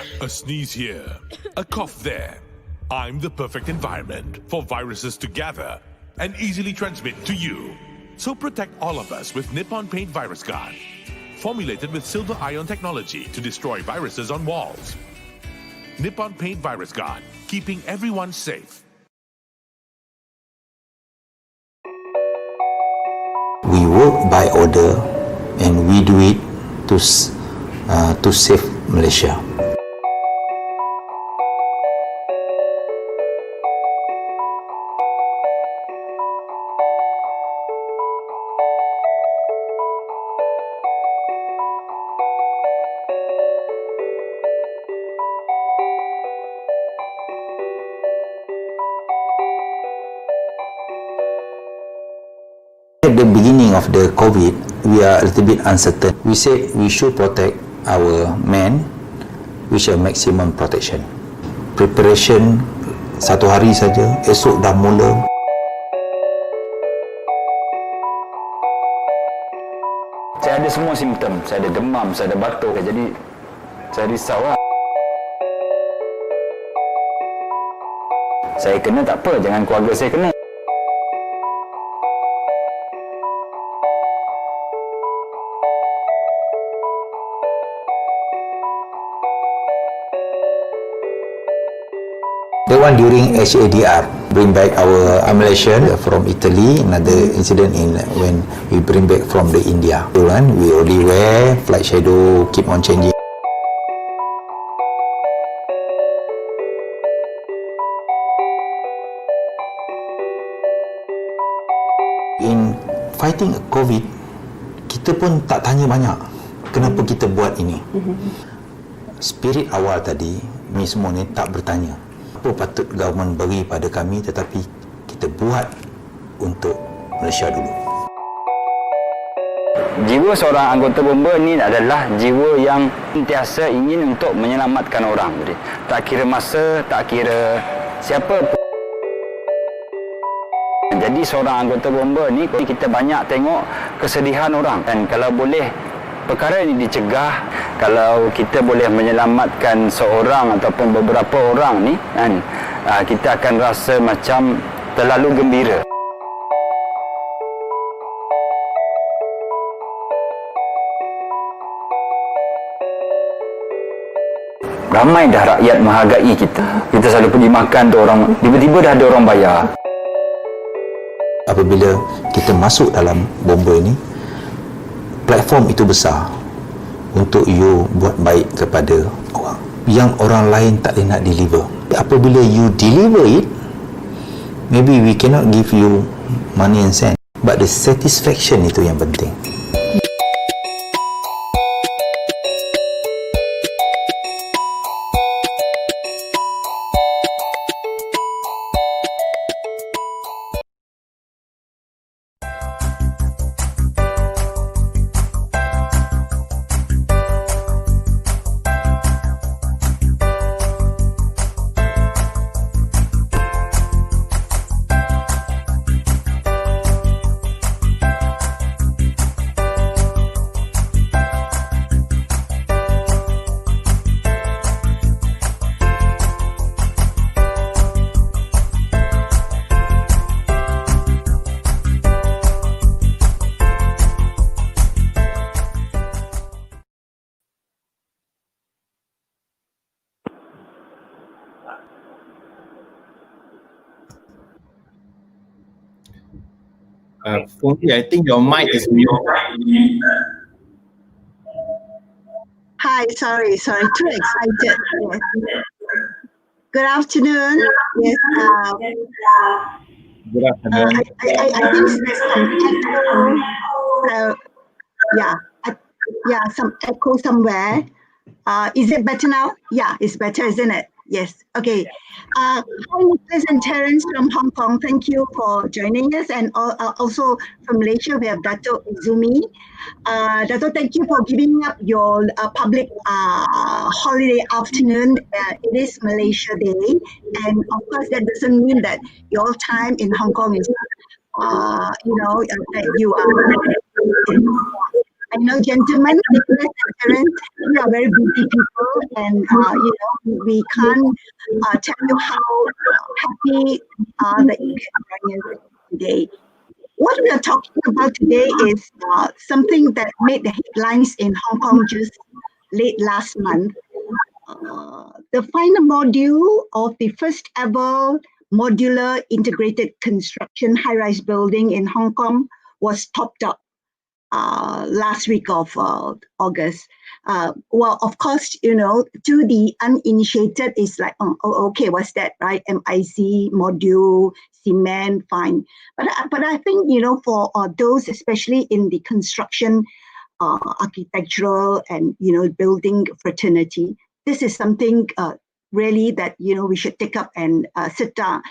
A sneeze here, a cough there. I'm the perfect environment for viruses to gather and easily transmit to you. So protect all of us with Nippon Paint Virus Guard. Formulated with silver ion technology to destroy viruses on walls. Nippon Paint Virus Guard, keeping everyone safe. We work by order and we do it to save Malaysia. At the beginning of the COVID, we are a little bit uncertain. We said we should protect our men with a maximum protection. Preparation 1 hari saja, esok dah mula. Saya ada semua simptom, saya ada demam, saya ada batuk, jadi saya risau lah. Saya kena tak apa, jangan keluarga saya kena. The one during HADR, bring back our Malaysian from Italy. Another incident in when we bring back from the India. The one we only wear flight shadow, keep on changing. In fighting COVID, kita pun tak tanya banyak kenapa kita buat ini. Spirit awal tadi, ni semua ni tak bertanya apa patut government bagi pada kami, tetapi kita buat untuk Malaysia dulu. Jiwa seorang anggota bomba ni adalah jiwa yang sentiasa ingin untuk menyelamatkan orang. Jadi, tak kira masa, tak kira siapa. Jadi seorang anggota bomba ni kita banyak tengok kesedihan orang, dan kalau boleh perkara ini dicegah, kalau kita boleh menyelamatkan seorang ataupun beberapa orang ni kan, kita akan rasa macam terlalu gembira. Ramai dah rakyat menghargai kita. Kita selalu pergi makan tu orang, tiba-tiba dah ada orang bayar. Apabila kita masuk dalam bomba ini, platform itu besar untuk you buat baik kepada orang yang orang lain tak boleh nak deliver. Apabila you deliver it, maybe we cannot give you money and cent, but the satisfaction itu yang penting. Fungi, I think your mic is mute. Hi, sorry, too excited. Yes. Good afternoon. Yes. Good afternoon. I think there's some echo. Some echo somewhere. Is it better now? Yeah, it's better, isn't it? Yes. Okay. Hi, Nicholas and Terence from Hong Kong. Thank you for joining us, and also from Malaysia we have Dato Izumi. Dato, thank you for giving up your public holiday afternoon. It is Malaysia Day, and of course that doesn't mean that your time in Hong Kong is, that you are. I gentlemen, Nicholas and Terence, we are very busy people, and we can't tell you how happy that you can join us today. What we are talking about today is something that made the headlines in Hong Kong just late last month. The final module of the first ever modular integrated construction high-rise building in Hong Kong was topped up last week of August. Well, of course, to the uninitiated, it's like, oh, okay, what's that, right? MIC, module, cement, fine. But I think, for those, especially in the construction, architectural and, building fraternity, this is something really that, we should take up and sit down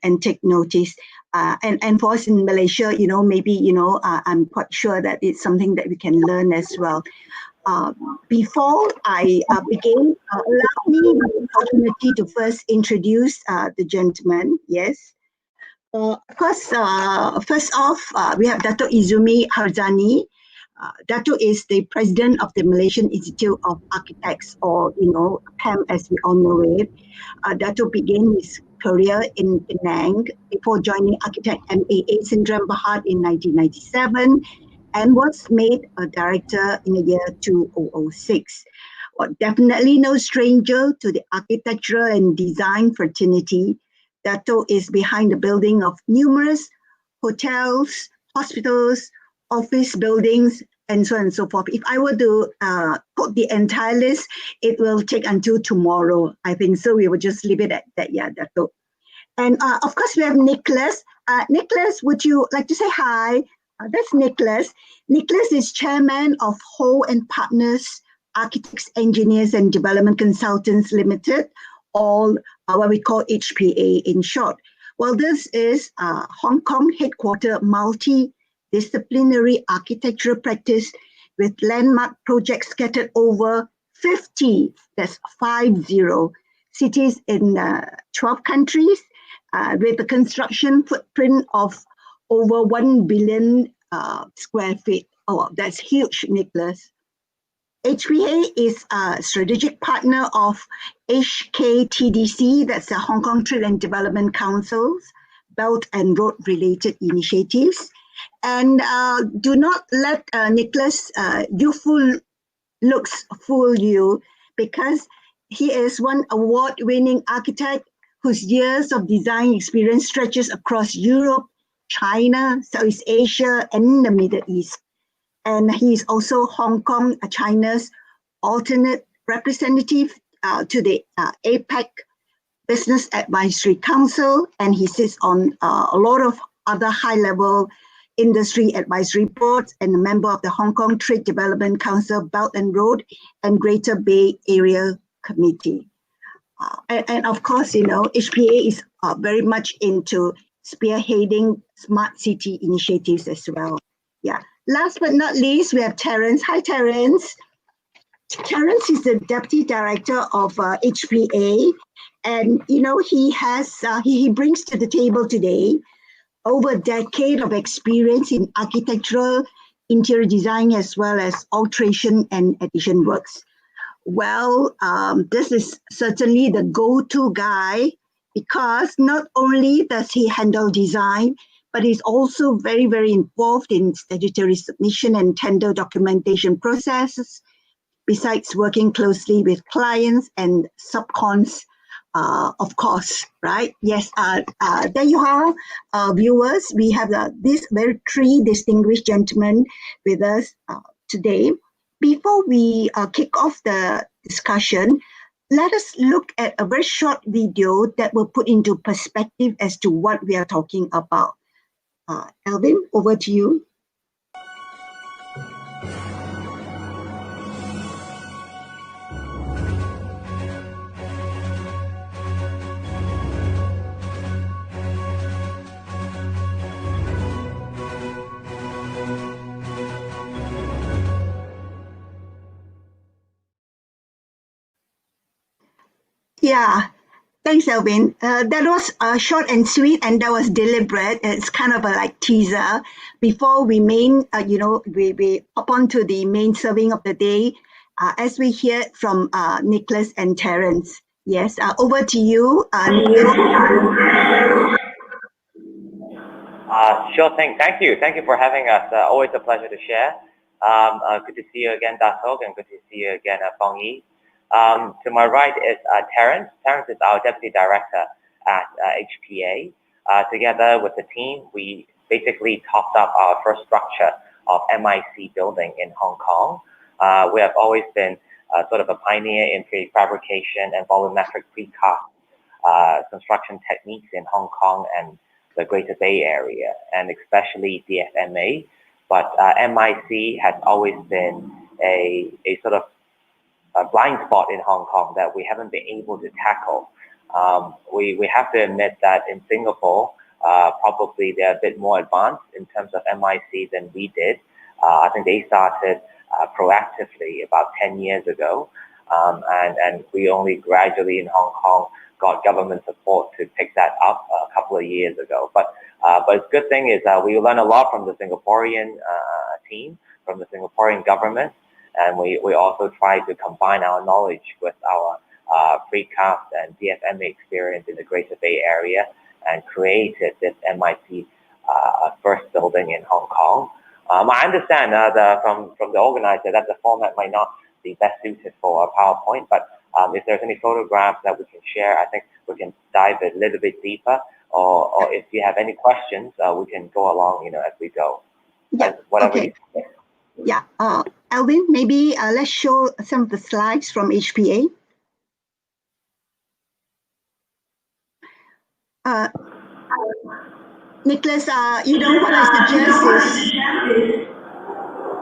and take notice. And for us in Malaysia, maybe, I'm quite sure that it's something that we can learn as well. Before I begin, allow me the opportunity to first introduce the gentleman. Yes. First off, we have Dato' Izumi Harzani. Dato is the president of the Malaysian Institute of Architects, or PAM as we all know it. Dato began his career in Penang before joining architect MAA Sindram Bahad in 1997 and was made a director in the year 2006. Well, definitely no stranger to the architectural and design fraternity. Dato is behind the building of numerous hotels, hospitals, office buildings, and so on and so forth. If I were to quote the entire list, it will take until tomorrow, I think. So we will just leave it at that. Yeah, Dato. And of course, we have Nicholas. Nicholas, would you like to say hi? That's Nicholas. Nicholas is chairman of Ho and Partners Architects, Engineers and Development Consultants Limited, all what we call HPA in short. Well, this is Hong Kong headquarter multidisciplinary architectural practice with landmark projects scattered over 50, that's 50, cities in 12 countries with a construction footprint of over 1 billion square feet. Oh, that's huge, Nicholas. HPA is a strategic partner of HKTDC, that's the Hong Kong Trade and Development Council's Belt and Road related initiatives. And do not let Nicholas' youthful looks fool you, because he is one award-winning architect whose years of design experience stretches across Europe, China, Southeast Asia, and the Middle East. And he is also Hong Kong, China's alternate representative to the APEC Business Advisory Council, and he sits on a lot of other high-level industry advisory boards and a member of the Hong Kong Trade Development Council Belt and Road and Greater Bay Area Committee. And of course, HPA is very much into spearheading smart city initiatives as well. Yeah. Last but not least, we have Terence. Hi, Terence. Terence is the Deputy Director of HPA, and he brings to the table today over a decade of experience in architectural, interior design, as well as alteration and addition works. Well, this is certainly the go-to guy, because not only does he handle design, but he's also very, very involved in statutory submission and tender documentation processes, besides working closely with clients and subcons, of course, right? Yes, there you are, viewers. We have these three distinguished gentlemen with us today. Before we kick off the discussion, let us look at a very short video that will put into perspective as to what we are talking about. Alvin, over to you. Yeah, Thanks, Elvin. That was short and sweet, and that was deliberate. It's kind of a like teaser before we we hop on to the main serving of the day. As we hear from Nicholas and Terence. Yes, over to you, Nicholas. Sure thing. Thank you. Thank you for having us. Always a pleasure to share. Good to see you again, Datok, and good to see you again, Fong Yi. To my right is Terence. Terence is our Deputy Director at HPA. Together with the team, we basically topped up our first structure of MIC building in Hong Kong. We have always been sort of a pioneer in prefabrication and volumetric precast construction techniques in Hong Kong and the Greater Bay Area, and especially DFMA. But MIC has always been a sort of a blind spot in Hong Kong that we haven't been able to tackle. We have to admit that in Singapore, probably they're a bit more advanced in terms of MIC than we did. I think they started proactively about 10 years ago, and we only gradually in Hong Kong got government support to pick that up a couple of years ago. But the good thing is we learn a lot from the Singaporean team, from the Singaporean government, and we also try to combine our knowledge with our precast and DFMA experience in the Greater Bay Area and created this MIC first building in Hong Kong. I understand from the organizer that the format might not be best suited for a PowerPoint, but if there's any photographs that we can share, I think we can dive a little bit deeper, or if you have any questions, we can go along, as we go. Yeah, whatever okay. you think. Yeah, Alvin, maybe let's show some of the slides from HPA. Nicholas, what I suggest is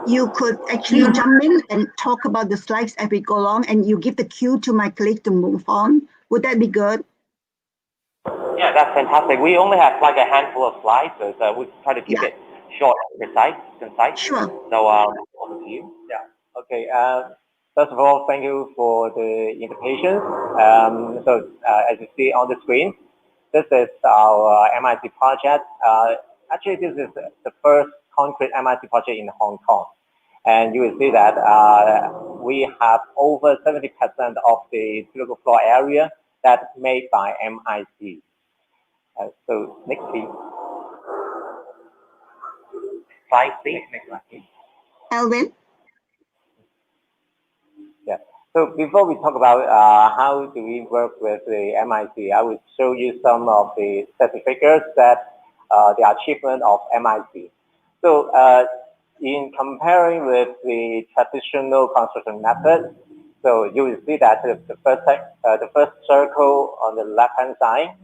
you could actually jump in and talk about the slides as we go along, and you give the cue to my colleague to move on. Would that be good? Yeah, that's fantastic. We only have like a handful of slides, so we try to keep it short and concise. Sure. So over to you. Yeah. Okay. First of all, thank you for the invitation. As you see on the screen, this is our MIC project. Actually, this is the first concrete MIC project in Hong Kong. And you will see that we have over 70% of the typical floor area that's made by MIC. So next please. Slide, please. Next slide, please. Alvin? Yeah. So before we talk about how do we work with the MIC, I will show you some of the certificates that the achievement of MIC. So in comparing with the traditional construction method, so you will see that the first circle on the left-hand side,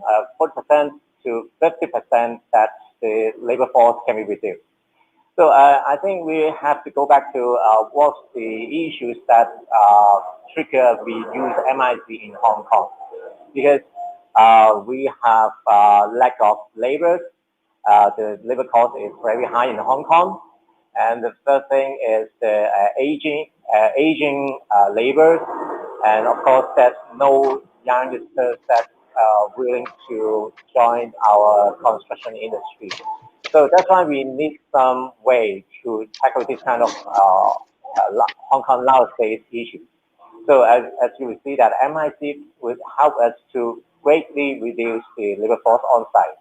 40% to 50% that the labor force can be reduced. So I think we have to go back to what's the issues that trigger we use MIC in Hong Kong, because we have lack of labor. The labor cost is very high in Hong Kong, and the third thing is the aging labor, and of course there's no youngsters that are willing to join our construction industry. So that's why we need some way to tackle this kind of Hong Kong nowadays issue. So as you will see that MIC will help us to greatly reduce the labor force on site.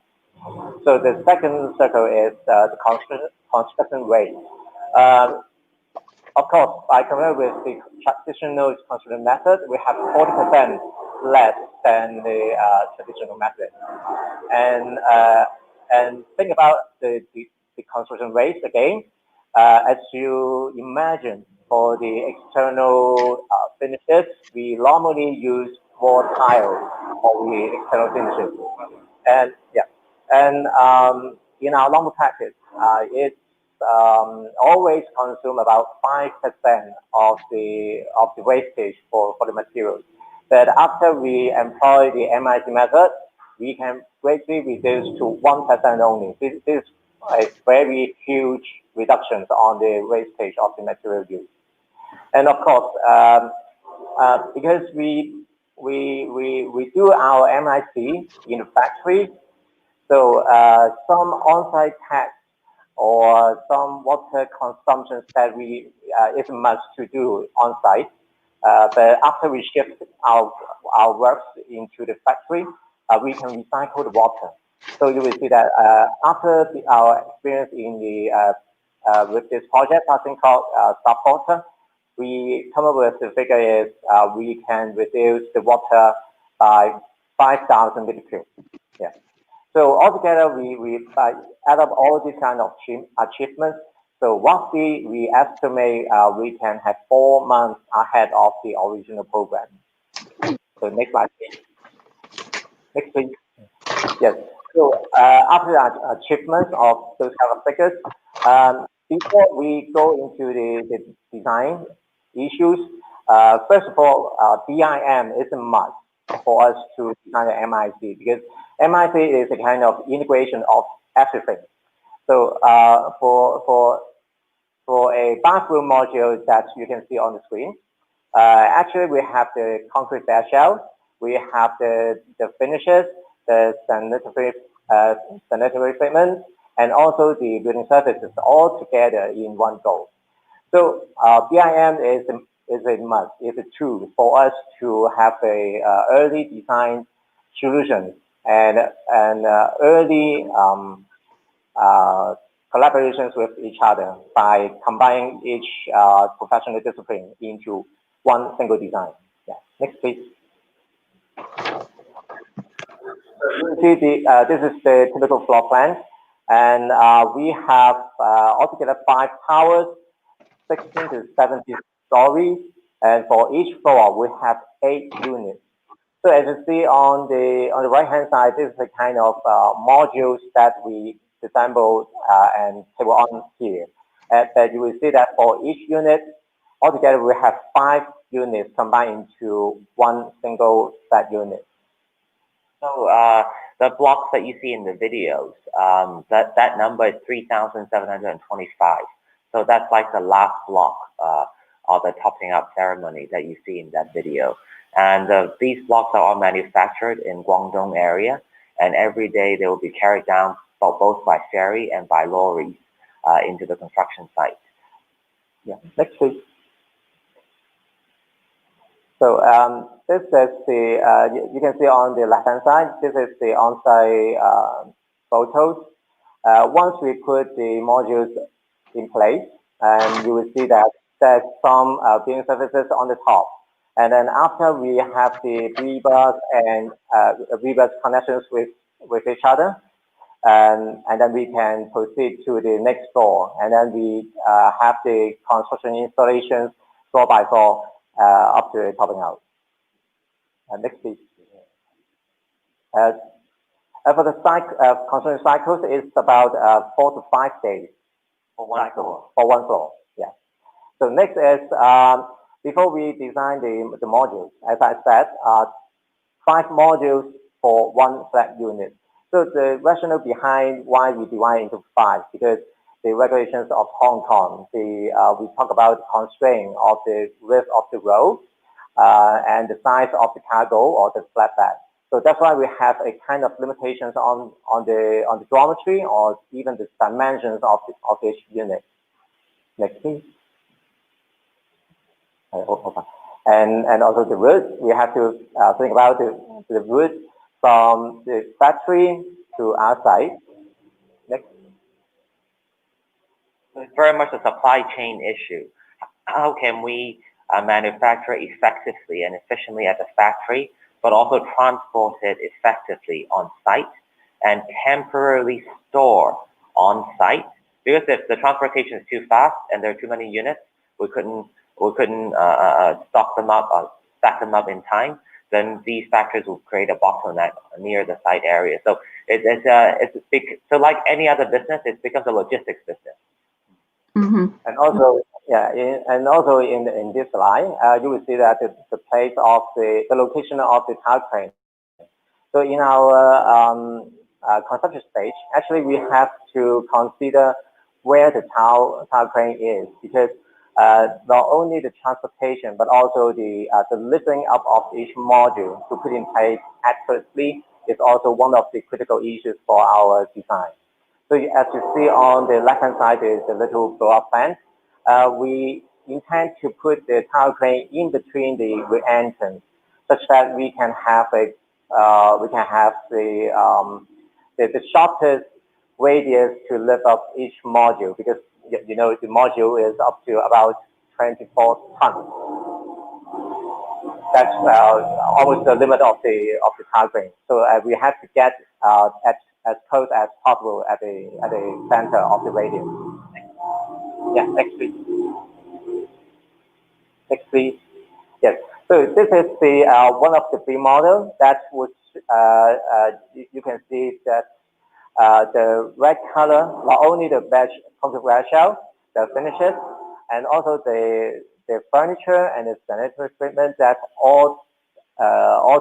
So the second circle is the construction rate. Of course, by comparing with the traditional construction method, we have 40% less than the traditional method. And think about the construction rates again. As you imagine, for the external finishes, we normally use more tile for the external finishes. And in our normal practice, it's always consume about 5% of the wastage for the materials. But after we employ the MIC method, we can greatly reduce to 1% only. This is a very huge reduction on the wastage of the material used. And of course, because we we do our MIC in the factory. So some on-site tests or some water consumption that we is a must to do on-site. But after we shift our works into the factory, we can recycle the water. So you will see that after our experience in the with this project, I think called stop water, we come up with the figure is we can reduce the water by 5,000 meter cube. Yeah. So altogether, we add up all these kind of achievements. So roughly, we estimate we can have 4 months ahead of the original program. So next slide, please. Next, please. Yes. So after the achievements of those kind of figures, before we go into the design issues, first of all, BIM is a must for us to design the MIC because MIC is a kind of integration of everything. So for a bathroom module that you can see on the screen, actually we have the concrete bed shell, we have the finishes, the sanitary treatment, and also the building services all together in one go. So BIM is a must, is a tool for us to have a early design solution and early collaborations with each other by combining each professional discipline into one single design. Yeah. Next, please. See this is the typical floor plan, and we have altogether 5 towers, 16 to 70 stories, and for each floor we have 8 units. So as you see on the right hand side, this is the kind of modules that we assembled and table on here. But you will see that for each unit, altogether we have 5 units combined into one single flat unit. So the blocks that you see in the videos, that number is 3,725. So that's like the last block of the topping up ceremony that you see in that video. And these blocks are all manufactured in Guangdong area, and every day they will be carried down both by ferry and by lorries into the construction site. Yeah, next please. So this is the, you can see on the left-hand side, this is the on-site photos. Once we put the modules in place, and you will see that there's some building services on the top. And then after we have the rebars and rebars connections with each other, and then we can proceed to the next floor. And then we have the construction installations floor by floor up to the topping out. Next please. For the construction cycles, it's about 4 to 5 days for one floor. For one floor, yeah. So next is before we design the modules, as I said, 5 modules for one flat unit. So the rationale behind why we divide into 5, because the regulations of Hong Kong, we talk about the constraint of the width of the road and the size of the cargo or the flatbed. So that's why we have a kind of limitations on the geometry or even the dimensions of each unit. Next, please. And also the route, we have to think about the route from the factory to our site. Next. So it's very much a supply chain issue. How can we manufacture effectively and efficiently at the factory, but also transport it effectively on site and temporarily store on site? Because if the transportation is too fast and there are too many units, we couldn't stock them up or stack them up in time, then these factories will create a bottleneck near the site area. So so like any other business, it becomes a logistics business. Mm-hmm. And also, yeah, and also in this line, you will see that the place of the location of the tower crane. So in our construction stage, actually we have to consider where the tower crane is, because not only the transportation, but also the lifting up of each module to put in place accurately is also one of the critical issues for our design. So as you see on the left-hand side is the little blow-up plan. We intend to put the tower crane in between the entrance, such that we can have the shortest radius to lift up each module, because you know the module is up to about 24 tons. That's almost the limit of the tower crane. So we have to get as close as possible at the center of the radius. Yeah, next please. Next please. Yes. So this is the one of the pre-model that would you can see that the red color, not only the concrete shell, the finishes, and also the furniture and the sanitary equipment, that's all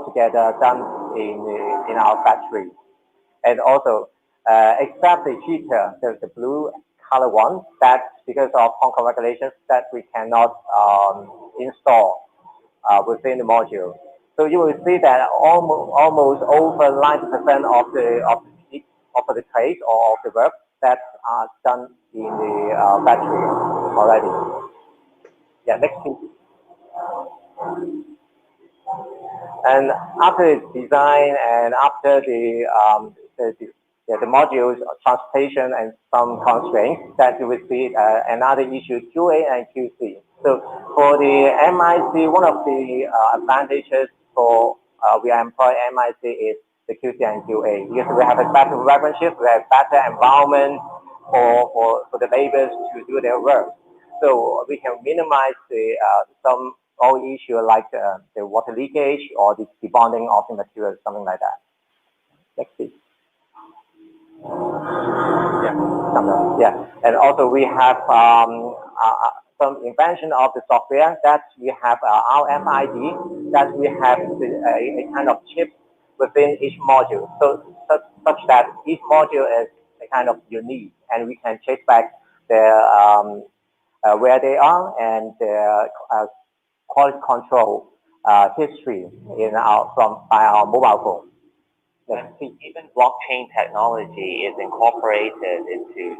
together done in our factory. And also, except the heater, the blue color one, that's because of Hong Kong regulations that we cannot install within the module. So you will see that almost over 90% of the trades or of the work that are done in the factory already. Yeah, next please. And after the design and after the modules, transportation, and some constraints, that you will see another issue, QA and QC. So for the MIC, one of the advantages for we employ MIC is the QC and QA, because we have a better workmanship, we have better environment for the laborers to do their work. So we can minimize the some all issue like the water leakage or the debonding of the materials, something like that. Next please. Yeah, and also we have some invention of the software that we have RFID, that we have a kind of chip within each module, so such that each module is a kind of unique, and we can trace back their where they are and their quality control history by our mobile phone. And even blockchain technology is incorporated into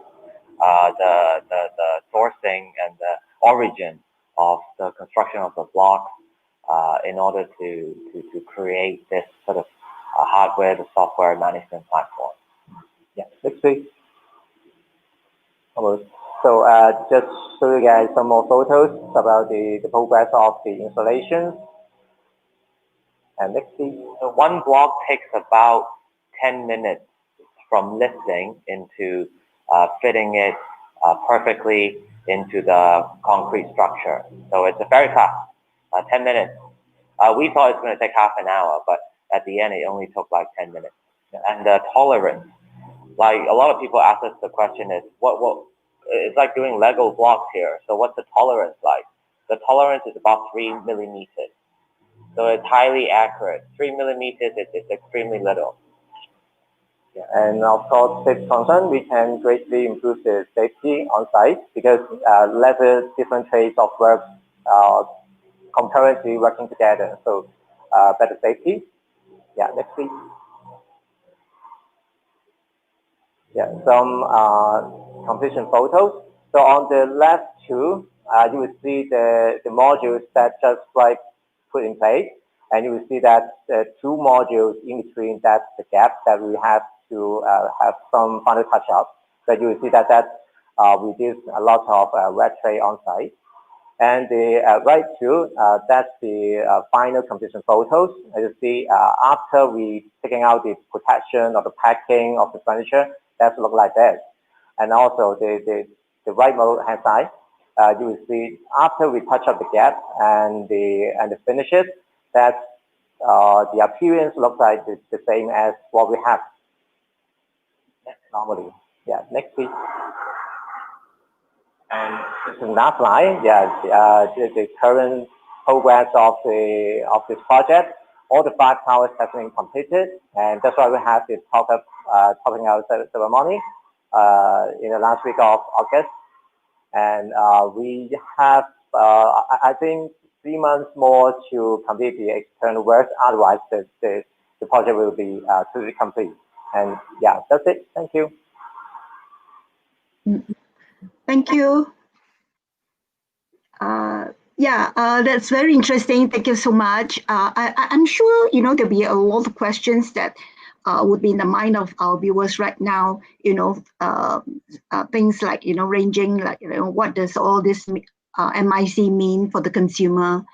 the sourcing and the origin of the construction of the blocks in order to create this sort of hardware to software management platform. Yeah, next please. So just show you guys some more photos about the progress of the installation. And next please. So one block takes about 10 minutes from lifting into fitting it perfectly into the concrete structure. So it's a very fast, 10 minutes. We thought it was going to take half an hour, but at the end it only took like 10 minutes. And the tolerance, like a lot of people ask us the question is, what it's like doing Lego blocks here. So what's the tolerance like? The tolerance is about 3 millimeters. So it's highly accurate. 3 millimeters is extremely little. Yeah, and of course, safety concern, we can greatly improve the safety on site, because lesser different trades of work concurrently working together. So better safety. Yeah, next please. Yeah, some completion photos. So on the left two, you will see the modules that just like put in place, and you will see that the two modules in between, that's the gap that we have to have some final touch up. So you will see that we did a lot of red tray on site. And the right two, that's the final completion photos. As you see, after we taking out the protection of the packing of the furniture, that look like that. And also the right hand side, you will see after we touch up the gap and the finishes, that the appearance looks like the same as what we have normally. Yeah, next please. And this is not line. Yeah, the current progress of this project. All the 5 towers have been completed, and that's why we have the topping out ceremony in the last week of August. and we have, I think, 3 months more to complete the external work. Otherwise, the project will be totally complete. And yeah, that's it. Thank you. Thank you. That's very interesting. Thank you so much. I'm sure, there'll be a lot of questions that would be in the mind of our viewers right now, things like, ranging, like, what does all this MIC mean for the consumer?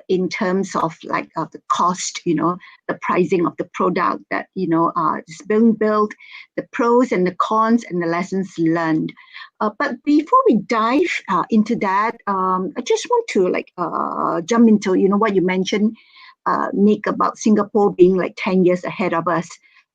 In terms of the cost, the pricing of the product that, is being built, the pros and the cons and the lessons learned. But before we dive into that, I just want to jump into, what you mentioned, Nick, about Singapore being 10 years ahead of us.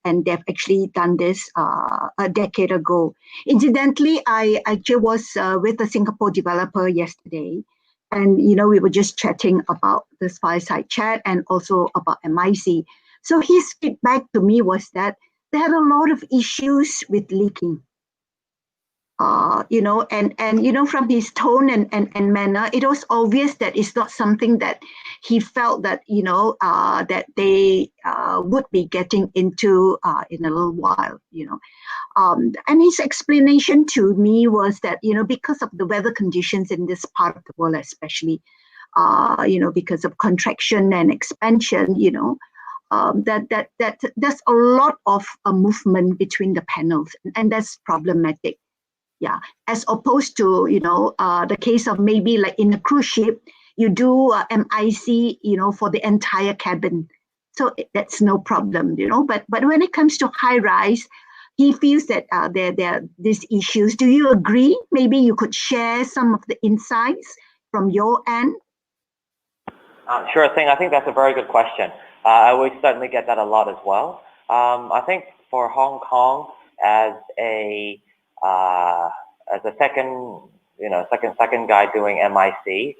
And they've actually done this a decade ago. Incidentally, I actually was with a Singapore developer yesterday. And, we were just chatting about this fireside chat and also about MIC. So his feedback to me was that they had a lot of issues with leaking. From his tone and manner, it was obvious that it's not something that he felt that, that they would be getting into in a little while, And his explanation to me was that, because of the weather conditions in this part of the world, especially, because of contraction and expansion, that there's a lot of movement between the panels, and that's problematic. Yeah, as opposed to, the case of maybe in a cruise ship, you do MIC, for the entire cabin. So that's no problem, But when it comes to high rise, he feels that there are these issues. Do you agree? Maybe you could share some of the insights from your end. Sure thing. I think that's a very good question. I would certainly get that a lot as well. I think for Hong Kong as a second guy doing MIC,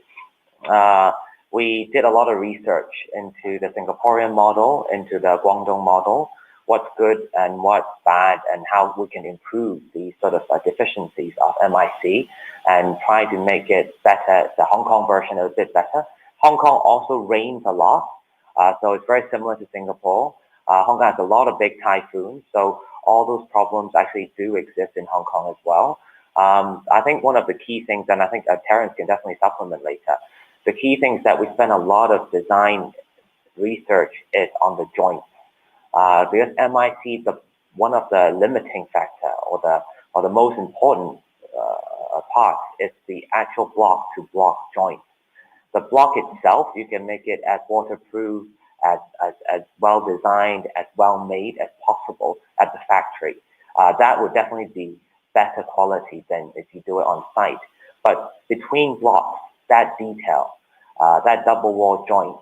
we did a lot of research into the Singaporean model, into the Guangdong model, what's good and what's bad, and how we can improve these sort of deficiencies of MIC and try to make it better, the Hong Kong version a bit better. Hong Kong also rains a lot, so it's very similar to Singapore. Hong Kong has a lot of big typhoons, so all those problems actually do exist in Hong Kong as well. I think one of the key things, and I think Terence can definitely supplement later, the key things that we spend a lot of design research is on the joints. Because MIC, one of the limiting factor or the most important part is the actual block to block joint. The block itself, you can make it as waterproof, as well designed, as well made as possible at the factory. That would definitely be better quality than if you do it on site. But between blocks, that detail, that double wall joint,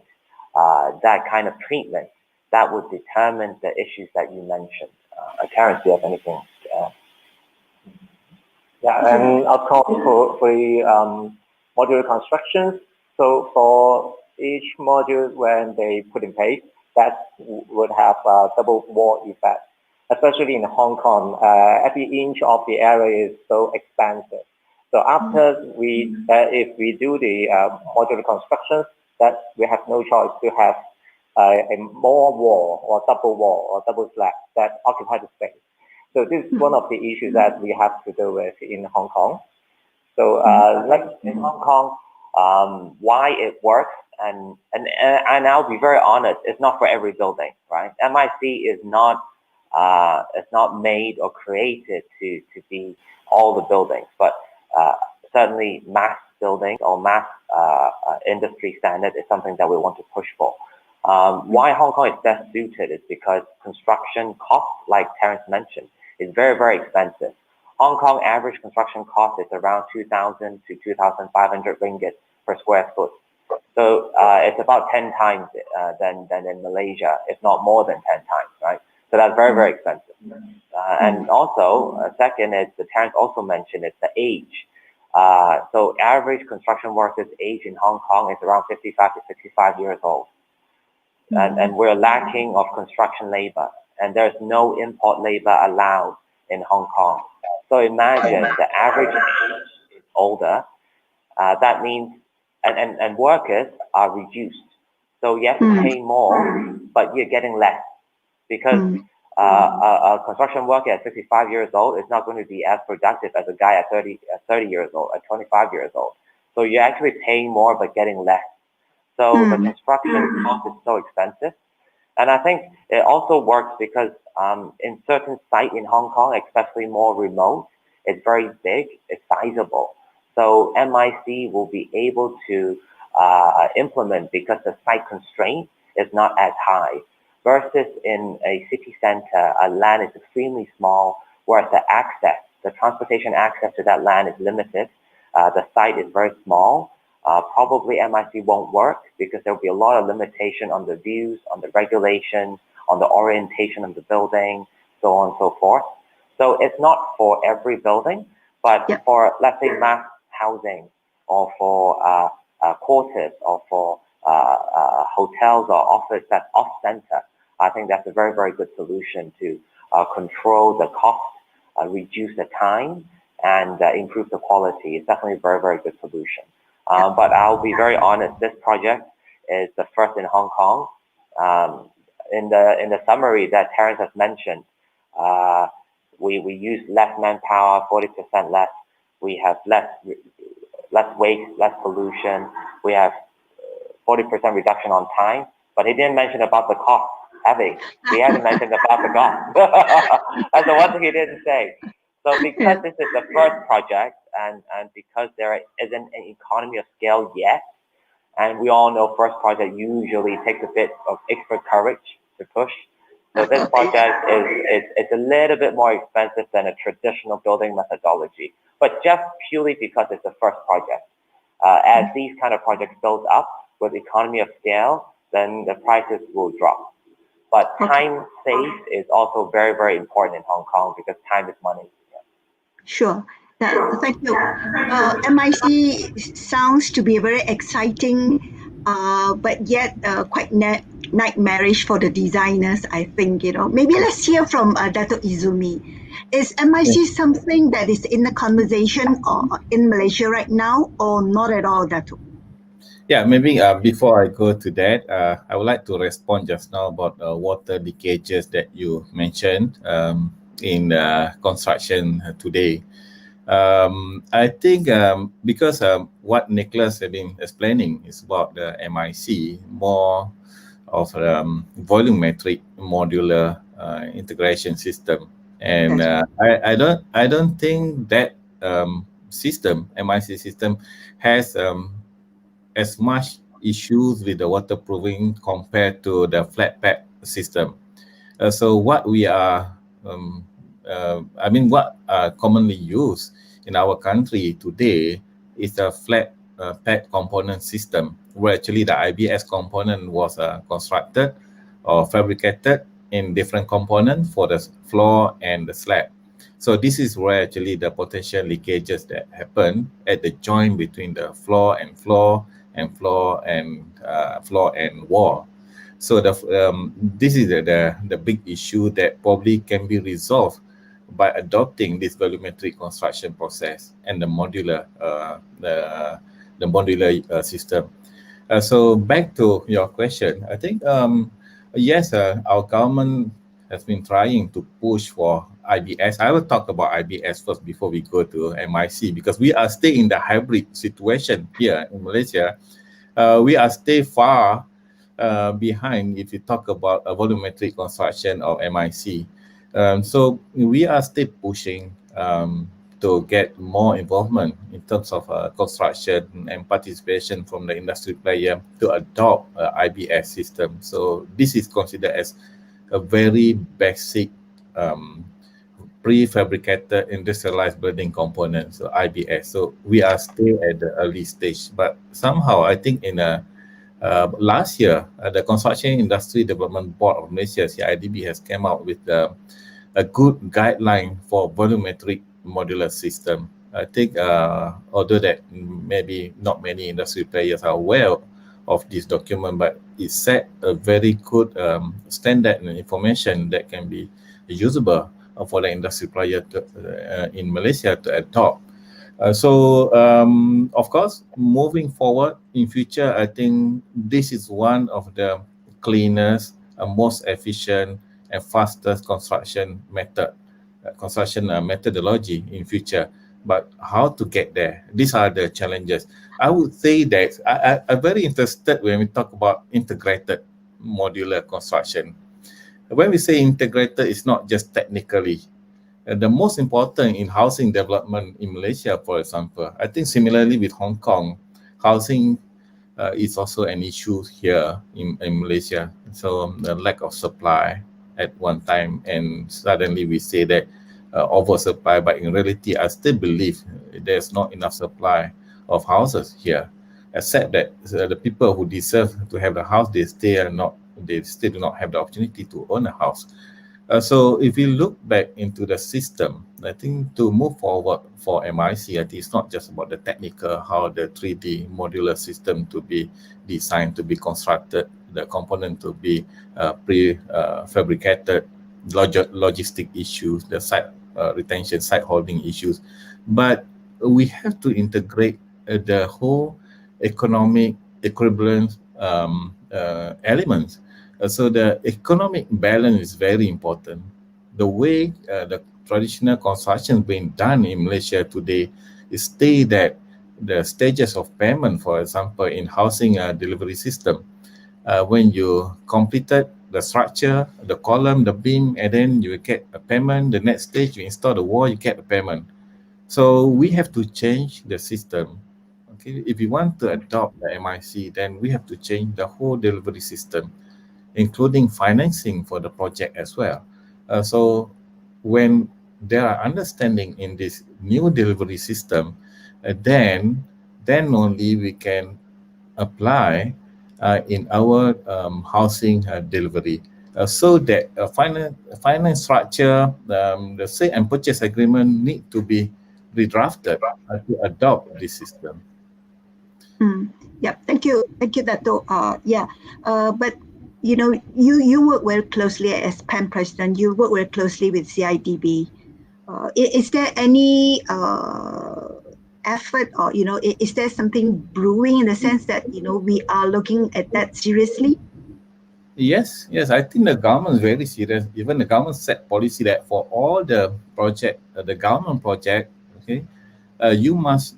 that kind of treatment, that would determine the issues that you mentioned. Terence, do you have anything to add? Yeah, and of course for the modular constructions, so for each module when they put in place, that would have a double wall effect. Especially in Hong Kong, every inch of the area is so expensive. So after if we do the modular constructions, that we have no choice to have a more wall or double slab that occupy the space. So this is one of the issues that we have to deal with in Hong Kong. So like in Hong Kong, why it works, and I'll be very honest, it's not for every building, right? MIC is not it's not made or created to be all the buildings, but certainly mass building or mass industry standard is something that we want to push for. Why Hong Kong is best suited is because construction cost, like Terence mentioned, is very, very expensive. Hong Kong average construction cost is around 2,000 to 2,500 ringgit per square foot. So it's about 10 times than in Malaysia, if not more than 10 times, right? So that's very, very expensive. And also, second is, the Terence also mentioned, it's the age. So average construction workers' age in Hong Kong is around 55 to 65 years old. And we're lacking of construction labor, and there's no import labor allowed in Hong Kong. So imagine the average age older, that means, and workers are reduced. So you have to pay more, but you're getting less because a construction worker at 65 years old is not going to be as productive as a guy at 30 years old, at 25 years old. So you're actually paying more but getting less. So the construction cost is so expensive. And I think it also works because in certain sites in Hong Kong, especially more remote, it's very big, it's sizable. So MIC will be able to implement because the site constraint is not as high. Versus in a city center, land is extremely small, whereas the transportation access to that land is limited. The site is very small. Probably MIC won't work because there will be a lot of limitation on the views, on the regulations, on the orientation of the building, so on and so forth. So it's not for every building, but for, let's say, mass housing or for quarters or for hotels or office that's off-center, I think that's a very, very good solution to control the cost, reduce the time, and improve the quality. It's definitely a very, very good solution. But I'll be very honest, this project is the first in Hong Kong. In the summary that Terence has mentioned, we use less manpower, 40% less. We have less waste, less pollution. We have 40% reduction on time. But he didn't mention about the cost. He hasn't mentioned about the cost. That's the one thing he didn't say. So because this is the first project and because there isn't an economy of scale yet, and we all know first project usually takes a bit of extra courage to push. So this project is a little bit more expensive than a traditional building methodology, but just purely because it's the first project. As these kind of projects build up with economy of scale, then the prices will drop. But time saved is also very, very important in Hong Kong because time is money. Sure. Thank you. MIC sounds to be very exciting, but yet quite nightmarish for the designers, I think. Maybe let's hear from Dato' Izumi. Is MIC something that is in the conversation in Malaysia right now, or not at all, Dato'? Yeah, maybe before I go to that, I would like to respond just now about water leakages that you mentioned in construction today. I think because what Nicholas has been explaining is about the MIC, more of volumetric modular integration system, and I don't think that system, MIC system, has as much issues with the waterproofing compared to the flat pack system. So what we are, what are commonly used in our country today is a flat pack component system, where actually the IBS component was constructed or fabricated in different components for the floor and the slab. So this is where actually the potential leakages that happen at the joint between the floor and wall. So this is the big issue that probably can be resolved by adopting this volumetric construction process and the modular system. So back to your question, I think yes, our government has been trying to push for IBS. I will talk about IBS first before we go to MIC, because we are still in the hybrid situation here in Malaysia. We are still far behind if you talk about a volumetric construction of MIC. So we are still pushing to get more involvement in terms of construction and participation from the industry player to adopt IBS system. So this is considered as a very basic prefabricated industrialized building component, so IBS. So we are still at the early stage, but somehow I think in last year, the Construction Industry Development Board of Malaysia, CIDB, has come out with a good guideline for volumetric modular system. I think although that maybe not many industry players are aware of this document, but it set a very good standard and information that can be usable for the industry player in Malaysia to adopt. Of course, moving forward in future, I think this is one of the cleanest, most efficient, and fastest construction methodology in future. But how to get there? These are the challenges. I would say that I'm very interested when we talk about integrated modular construction. When we say integrated, it's not just technically. The most important in housing development in Malaysia, for example, I think similarly with Hong Kong, housing is also an issue here in Malaysia. So the lack of supply at one time, and suddenly we say that oversupply, but in reality, I still believe there's not enough supply of houses here, except that the people who deserve to have the house, they still do not have the opportunity to own a house. So if you look back into the system, I think to move forward for MIC, I think it's not just about the technical, how the 3D modular system to be designed, to be constructed, the component to be pre-fabricated, logistic issues, the site retention, site holding issues. But we have to integrate the whole economic equivalence elements. So the economic balance is very important. The way the traditional construction being done in Malaysia today is stay that the stages of payment, for example, in housing delivery system, when you completed the structure, the column, the beam, and then you get a payment. The next stage, you install the wall, you get a payment. So we have to change the system. Okay, if we want to adopt the MIC, then we have to change the whole delivery system, including financing for the project as well. So when there are understanding in this new delivery system, then only we can apply in our housing delivery. So that finance structure, the sale and purchase agreement need to be redrafted to adopt this system. Yeah, thank you, Dato. But you know, you work very closely as PAM president. You work very closely with CIDB. Is there any effort, or is there something brewing in the sense that we are looking at that seriously? Yes. I think the government is very serious. Even the government set policy that for all the project, the government project, okay, you must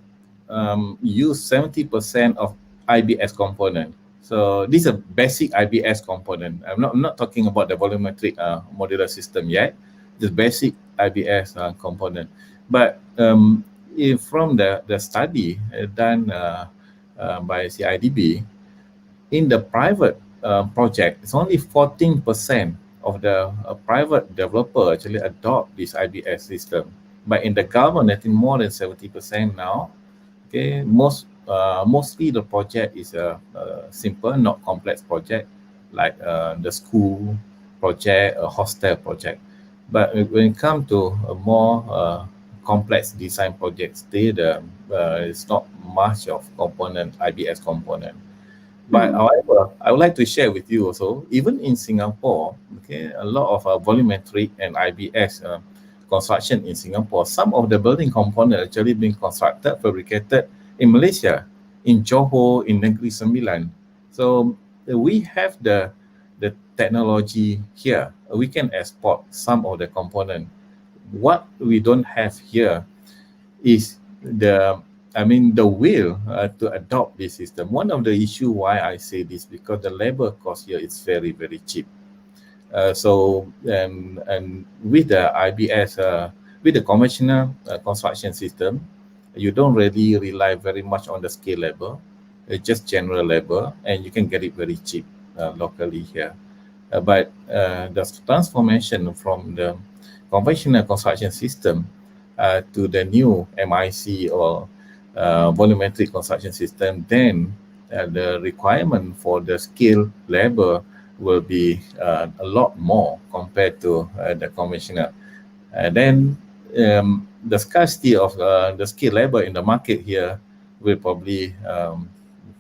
use 70% of IBS component. So this is a basic IBS component. I'm not talking about the volumetric modular system yet. The basic IBS component. But from the study done by CIDB, in the private project, it's only 14% of the private developer actually adopt this IBS system. But in the government, I think more than 70% now. Okay, mostly the project is a simple, not complex project, like the school project, a hostel project. But when it comes to a more complex design projects, it's not much of IBS component. But however, I would like to share with you also, even in Singapore, okay, a lot of volumetric and IBS construction in Singapore, some of the building components actually being constructed, fabricated in Malaysia, in Johor, in Negeri Sembilan. So we have the technology here. We can export some of the component. What we don't have here is the will to adopt this system. One of the issue why I say this, because the labor cost here is very, very cheap. And with the IBS, with the conventional construction system, you don't really rely very much on the skilled labor, just general labor, and you can get it very cheap locally here. But the transformation from the conventional construction system to the new MIC or volumetric construction system, then the requirement for the skilled labor will be a lot more compared to the conventional. Then the scarcity of the skilled labor in the market here will probably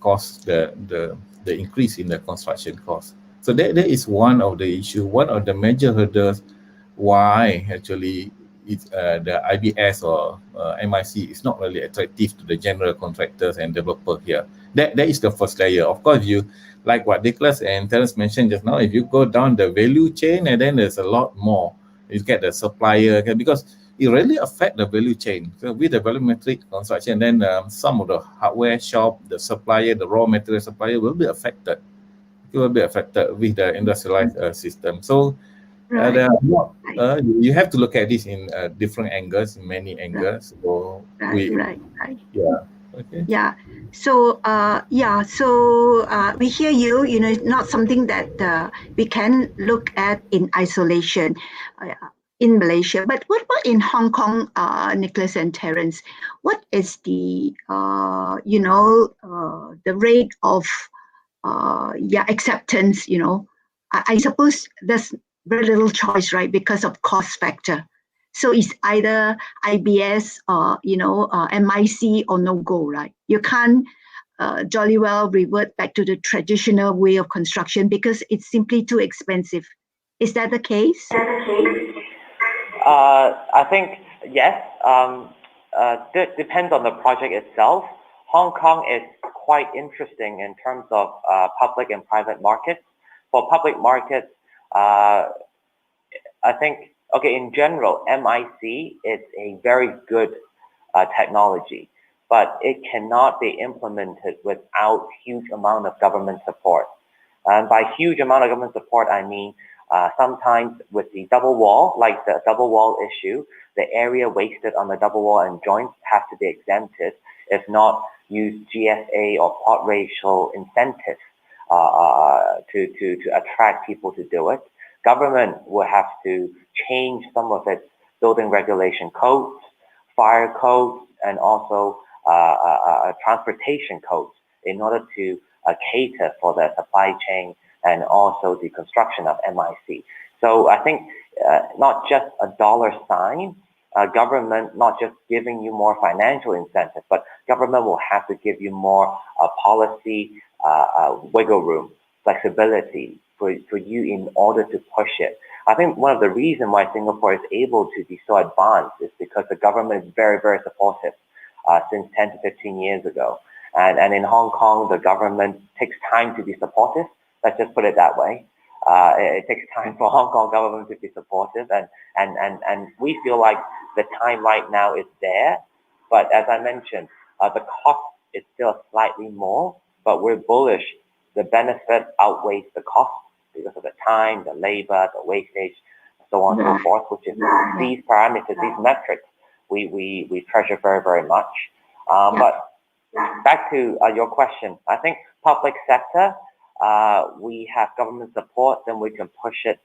cause the increase in the construction cost. So that is one of the issue, one of the major hurdles why actually the IBS or MIC is not really attractive to the general contractors and developer here. That is the first layer. Of course, you like what Nicholas and Terence mentioned just now. If you go down the value chain, and then there's a lot more. You get the supplier, because it really affects the value chain. So with the volumetric construction, then some of the hardware shop, the supplier, the raw material supplier will be affected. It will be affected with the industrialized system. So there are not, you have to look at this in different angles, many angles. So Right. yeah. Okay. Yeah. So we hear you. You know, it's not something that we can look at in isolation in Malaysia. But what about in Hong Kong, Nicholas and Terence? What is the the rate of acceptance? You know, I suppose there's very little choice, right, because of cost factor. So it's either IBS or MIC or no go, right? You can't jolly well revert back to the traditional way of construction because it's simply too expensive. Is that the case? I think yes. That depends on the project itself. Hong Kong is quite interesting in terms of public and private markets. For public markets, I think, okay, in general, MIC is a very good technology, but it cannot be implemented without huge amount of government support. And by huge amount of government support, I mean sometimes with the double wall, like the double wall issue, the area wasted on the double wall and joints have to be exempted. If not, use GSA or plot ratio incentives to attract people to do it. Government will have to change some of its building regulation codes, fire codes, and also transportation codes in order to cater for the supply chain and also the construction of MIC. So I think not just a dollar sign, government not just giving you more financial incentives, but government will have to give you more policy wiggle room, flexibility for you in order to push it. I think one of the reasons why Singapore is able to be so advanced is because the government is very, very supportive since 10 to 15 years ago. And in Hong Kong, the government takes time to be supportive. Let's just put it that way. It takes time for Hong Kong government to be supportive, and we feel like the time right now is there. But as I mentioned, the cost is still slightly more, but we're bullish. The benefit outweighs the cost because of the time, the labor, the wastage, so on and so forth, which is these parameters, these metrics, we treasure very, very much. But back to your question, I think public sector, we have government support, then we can push it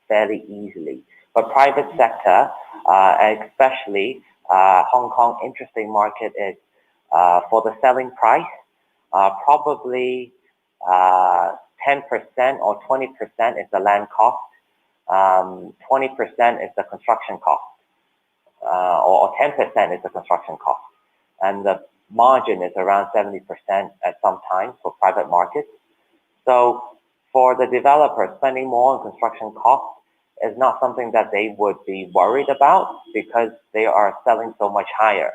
fairly easily. But private sector, especially Hong Kong, interesting market is for the selling price, probably 10% or 20% is the land cost, 20% is the construction cost, or 10% is the construction cost. And the margin is around 70% at some times for private markets. So for the developer, spending more on construction costs is not something that they would be worried about because they are selling so much higher.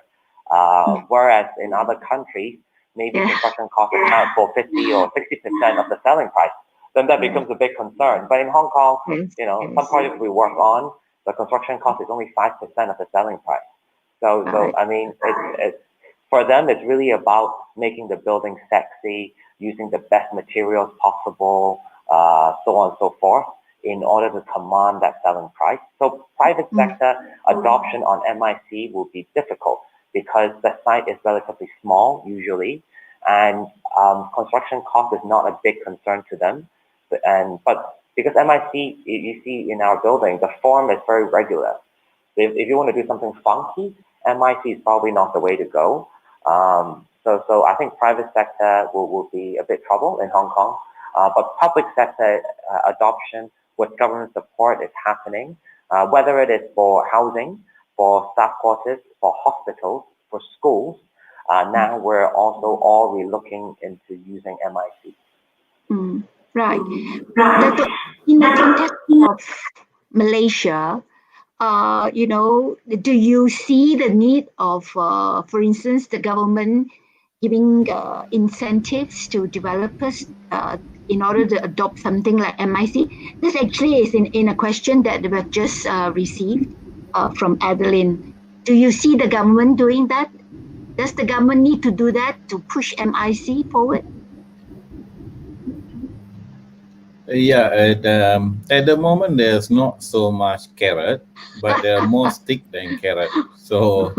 Whereas in other countries, maybe construction costs account for 50 or 60% of the selling price, then that becomes a big concern. But in Hong Kong, some projects we work on, the construction cost is only 5% of the selling price. So I mean, it's for them, it's really about making the building sexy, using the best materials possible, so on and so forth, in order to command that selling price. So private sector adoption on MIC will be difficult because the site is relatively small usually, and construction cost is not a big concern to them. But because MIC, you see in our building, the form is very regular. If you want to do something funky, MIC is probably not the way to go. So I think private sector will be a bit trouble in Hong Kong, but public sector adoption with government support is happening, whether it is for housing, for staff quarters, for hospitals, for schools. Now we're also all relooking into using MIC. Right. In the context of Malaysia, do you see the need of, for instance, the government giving incentives to developers in order to adopt something like MIC? This actually is in a question that we have just received from Adeline. Do you see the government doing that? Does the government need to do that to push MIC forward? Yeah, at the moment there's not so much carrot, but there are more stick than carrot. So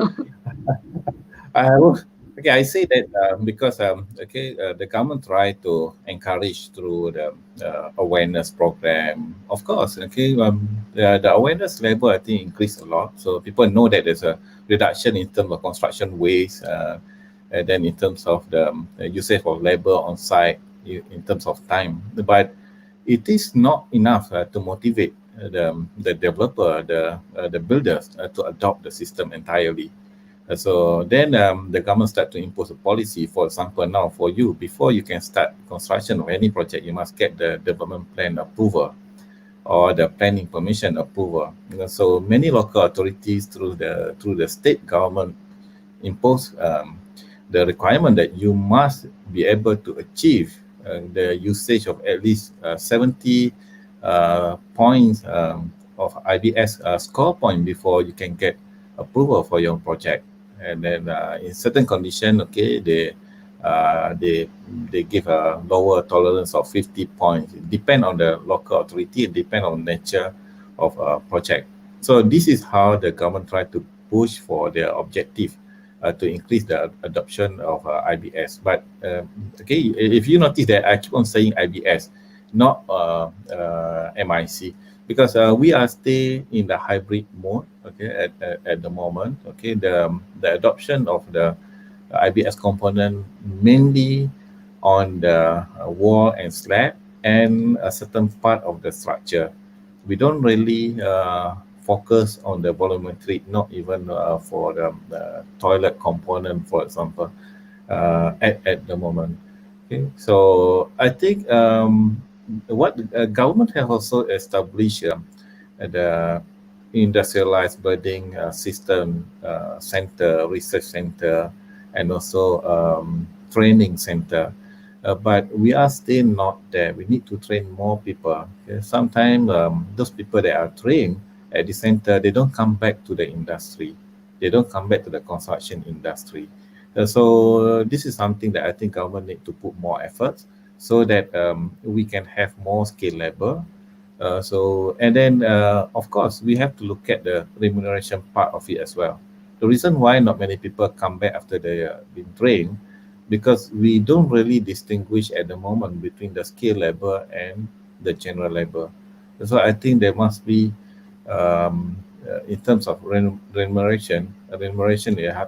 I say that because the government try to encourage through the awareness program. Of course, the awareness level I think increased a lot, so people know that there's a reduction in terms of construction waste, and then in terms of the usage of labor on site, in terms of time, but it is not enough to motivate the developer, the builders to adopt the system entirely. So then the government start to impose a policy. For example, now for you, before you can start construction of any project, you must get the development plan approval or the planning permission approval. So many local authorities through the state government impose the requirement that you must be able to achieve the usage of at least 70 points of IBS score point before you can get approval for your project. And then in certain condition, they give a lower tolerance of 50 points. It depend on the local authority, it depend on nature of a project. So this is how the government try to push for their objective to increase the adoption of IBS. But if you notice that I keep on saying IBS, not MIC, because we are still in the hybrid mode. At the moment. The adoption of the IBS component mainly on the wall and slab and a certain part of the structure. We don't really focus on the volumetric, not even for the toilet component, for example, at the moment. So I think what the government has also established the industrialized building system center, research center, and also training center. But we are still not there. We need to train more people. Sometimes those people that are trained at the center, they don't come back to the industry. They don't come back to the construction industry. So this is something that I think government need to put more efforts so that we can have more skilled labor. And then of course we have to look at the remuneration part of it as well. The reason why not many people come back after they been trained, because we don't really distinguish at the moment between the skilled labor and the general labor. So I think there must be in terms of remuneration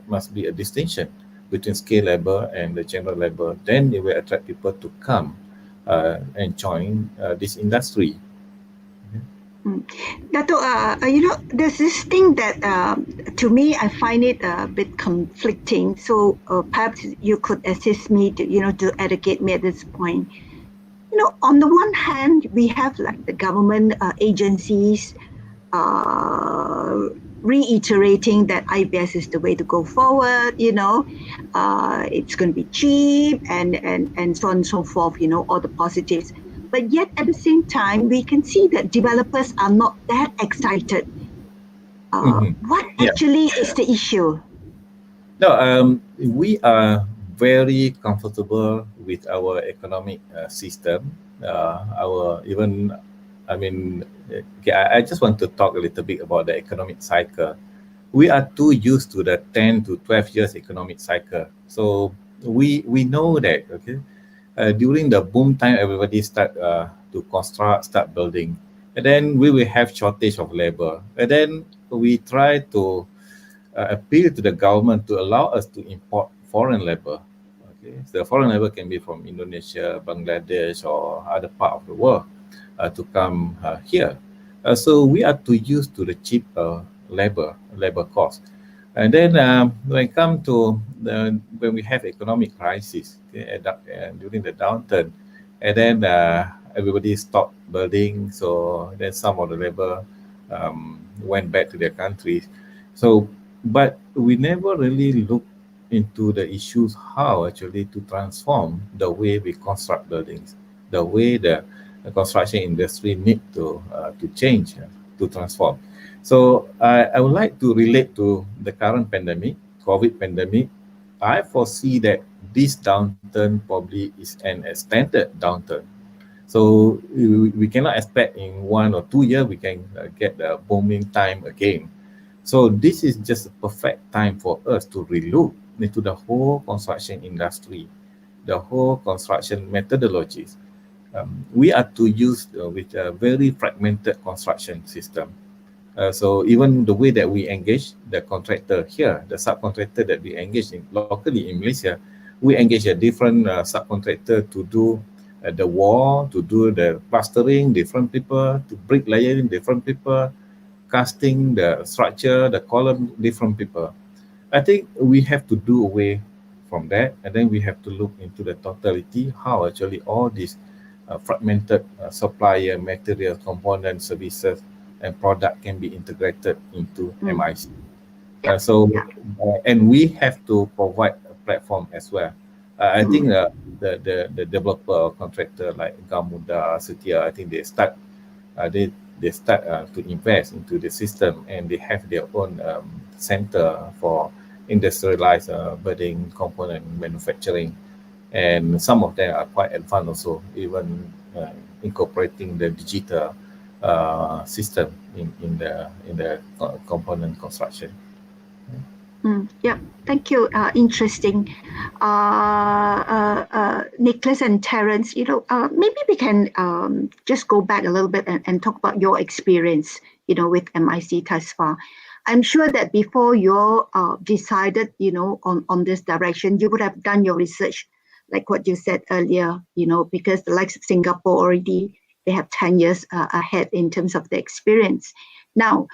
must be a distinction between skilled labor and the general labor. Then it will attract people to come and join this industry. Dato', there's this thing that to me, I find it a bit conflicting. So perhaps you could assist me to educate me at this point. On the one hand, we have like the government agencies reiterating that IBS is the way to go forward, it's going to be cheap and so on and so forth, all the positives. But yet at the same time, we can see that developers are not that excited. What actually is the issue? No, we are very comfortable with our economic system. I just want to talk a little bit about the economic cycle. We are too used to the 10 to 12 years economic cycle. So we know that, during the boom time, everybody start to construct, start building. And then we will have shortage of labor. And then we try to appeal to the government to allow us to import foreign labor. So the foreign labor can be from Indonesia, Bangladesh, or other part of the world to come here. So we are too used to the cheap labor cost. And then when it comes to when we have economic crisis during the downturn, and then everybody stopped building, so then some of the labor went back to their countries. So, but we never really look into the issues how actually to transform the way we construct buildings, the way the construction industry need to change, to transform. So I would like to relate to the current pandemic, COVID pandemic. I foresee that this downturn probably is an extended downturn. So we cannot expect in 1 or 2 years we can get the booming time again. So this is just a perfect time for us to relook into the whole construction industry, the whole construction methodologies. We are to use with a very fragmented construction system. So even the way that we engage the contractor here, the subcontractor that we engage in locally in Malaysia, we engage a different subcontractor to do the wall, to do the plastering, different people, to brick layering, different people, casting the structure, the column, different people. I think we have to do away from that, and then we have to look into the totality, how actually all these fragmented supplier, material, component, services, and product can be integrated into MIC. And we have to provide a platform as well. I think the developer or contractor like Gamuda, Setia, I think they start to invest into the system, and they have their own center for industrialized building component manufacturing, and some of them are quite advanced also, even incorporating the digital system in the component construction. Yeah, thank you. Interesting. Nicholas and Terence, maybe we can just go back a little bit and talk about your experience, with MIC thus far. I'm sure that before you decided, on this direction, you would have done your research, like what you said earlier, because the likes of Singapore already, they have 10 years ahead in terms of the experience. Now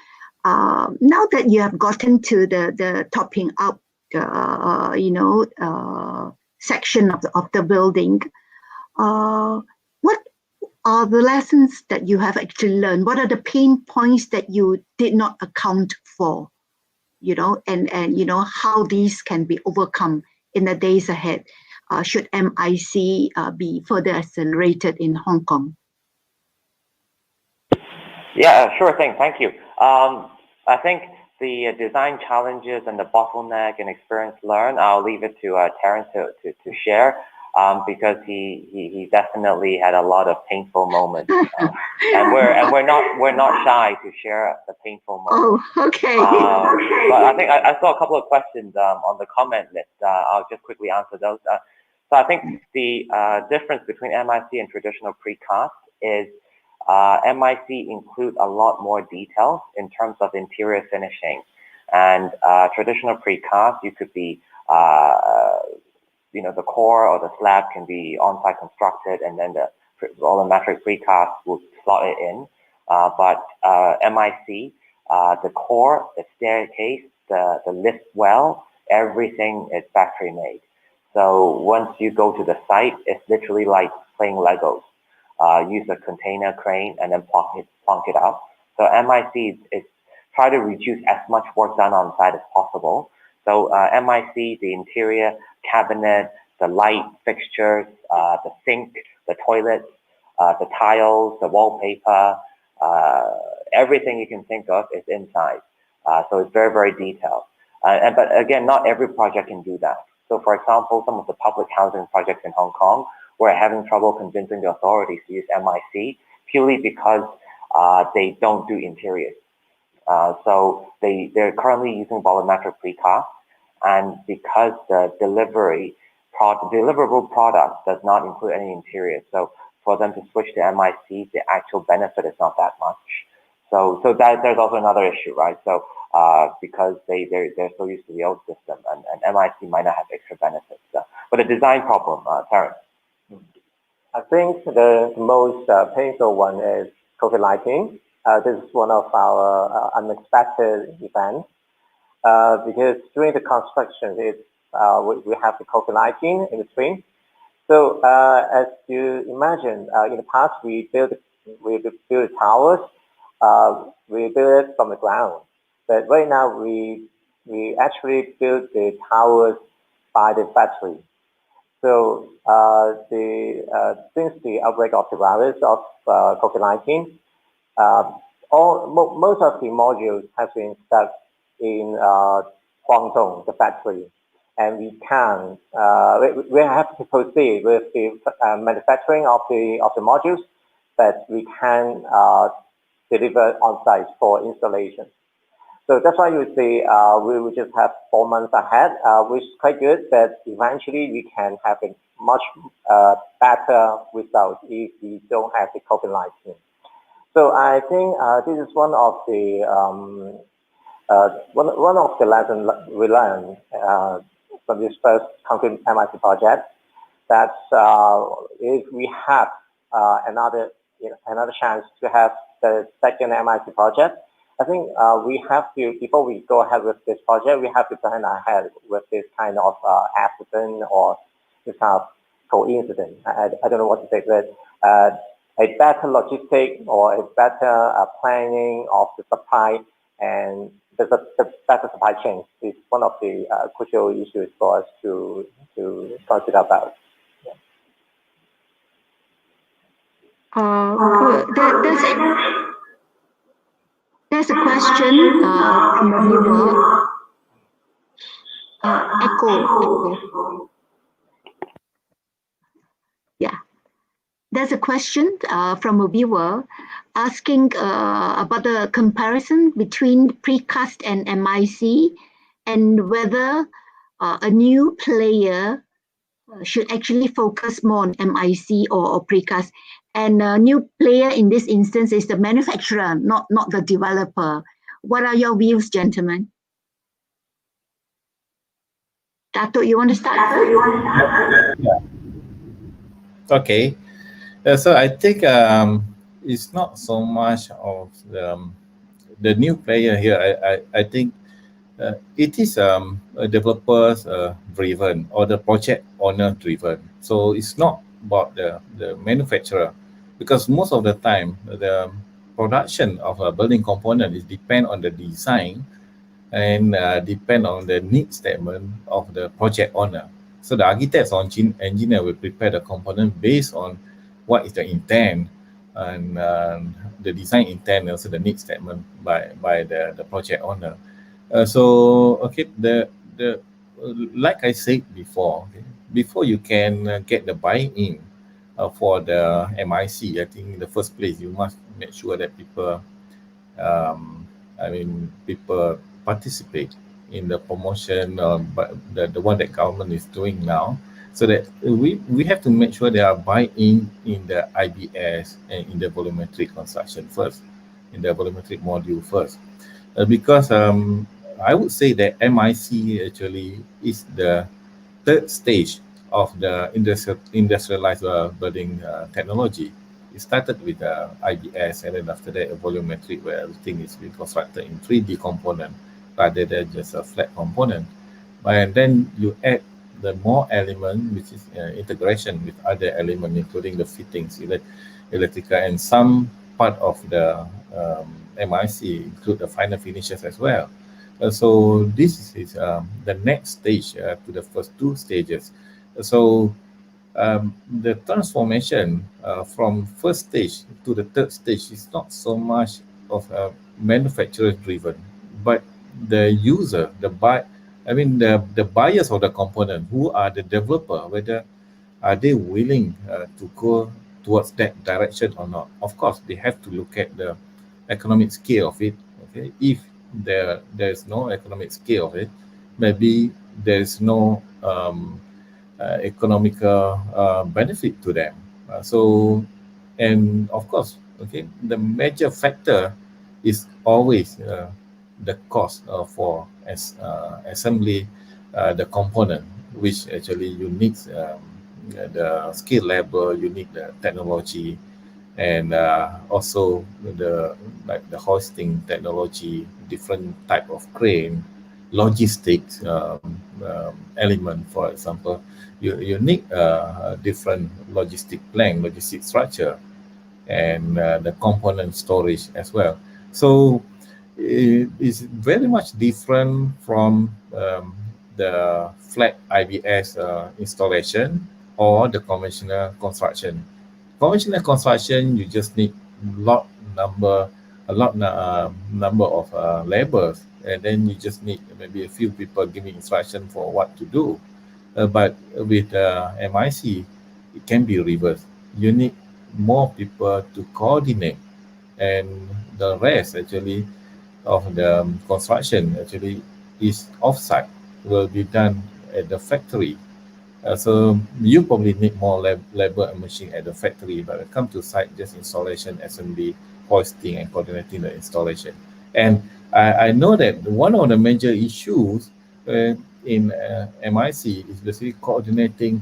that you have gotten to the topping up, section of the building, what are the lessons that you have actually learned? What are the pain points that you did not account for, and how these can be overcome in the days ahead, should MIC be further accelerated in Hong Kong? Yeah, sure thing. Thank you. I think the design challenges and the bottleneck and experience learned, I'll leave it to Terence to share, because he definitely had a lot of painful moments, and we're not shy to share the painful moments. Oh, okay. But I think I saw a couple of questions on the comment list. I'll just quickly answer those. So I think the difference between MIC and traditional precast is MIC include a lot more details in terms of interior finishing, and traditional precast, you could be, the core or the slab can be on-site constructed, and then the volumetric precast will slot it in. But MIC, the core, the staircase, the lift well, everything is factory made. So once you go to the site, it's literally like playing Legos. Use a container crane and then plonk it up. So MIC is try to reduce as much work done on site as possible. So MIC, the interior cabinet, the light fixtures, the sink, the toilets, the tiles, the wallpaper, everything you can think of is inside. So it's very, very detailed. But again, not every project can do that. So for example, some of the public housing projects in Hong Kong, we're having trouble convincing the authorities to use MIC purely because they don't do interiors. So they're currently using volumetric precast, and because the deliverable product does not include any interior, so for them to switch to MIC, the actual benefit is not that much. So that there's also another issue, right? So because they're so used to the old system, and MIC might not have extra benefits. But a design problem, Terence. I think the most painful one is COVID-19. This is one of our unexpected events because during the construction, we have the COVID-19 in between. So as you imagine, in the past we built towers we build it from the ground. But right now, we actually build the towers by the factory. So since the outbreak of the virus of COVID-19, most of the modules have been stuck in Guangdong, the factory, and we can we have to proceed with the manufacturing of the modules, but we can deliver on site for installation. So that's why you see we will just have 4 months ahead, which is quite good, but eventually we can have a much better result if we don't have the COVID-19. So I think this is one of the lessons we learned from this first concrete MIC project. That if we have another chance to have the second MIC project, I think we have to, before we go ahead with this project, we have to plan ahead with this kind of accident or this kind of coincidence. I don't know what to say, but a better logistic or a better planning of the supply and the better supply chain is one of the crucial issues for us to consider about. There's a question from a viewer. Echo. Yeah. There's a question from a viewer asking about the comparison between precast and MIC and whether a new player should actually focus more on MIC or precast. And a new player in this instance is the manufacturer, not the developer. What are your views, gentlemen? Dato', you want to start? Yeah. Okay. So I think it's not so much of the new player here. I think it is developers driven or the project owner driven. So it's not about the manufacturer, because most of the time the production of a building component is depend on the design and depend on the need statement of the project owner. So the architects or engineer will prepare the component based on what is the intent and the design intent, also the need statement by the project owner. So okay, the like I said before, okay, before you can get the buy-in for the MIC, I think in the first place you must make sure that people, people participate in the promotion, but the one that government is doing now, so that we have to make sure they are buy-in in the IBS and in the volumetric construction first, in the volumetric module first, because I would say that MIC actually is the third stage of the industrialized building technology. It started with IBS, and then after that, a volumetric, where everything is being constructed in 3D component rather than just a flat component. And then you add the more element, which is integration with other elements, including the fittings, electrical, and some part of the MIC include the final finishes as well. So this is the next stage to the first two stages. So the transformation from first stage to the third stage is not so much of manufacturer driven, but the user, the buyers of the component, who are the developer, whether are they willing to go towards that direction or not. Of course, they have to look at the economic scale of it. Okay, if there's no economic scale of it, maybe there's no economical benefit to them. And of course, okay, the major factor is always the cost for assembly the component, which actually you need the skill level, you need the technology, and also the hoisting technology, different type of crane, logistics element. For example, you need a different logistic plan, logistic structure, and the component storage as well. So it's very much different from the flat IBS installation or the conventional construction. Conventional construction, you just need number number of laborers, and then you just need maybe a few people giving instruction for what to do. But with MIC, it can be reversed. You need more people to coordinate, and the rest actually of the construction actually is offsite, will be done at the factory. So you probably need more labor and machine at the factory, but when it comes to site, just installation, assembly, hoisting, and coordinating the installation. And I know that one of the major issues in MIC is basically coordinating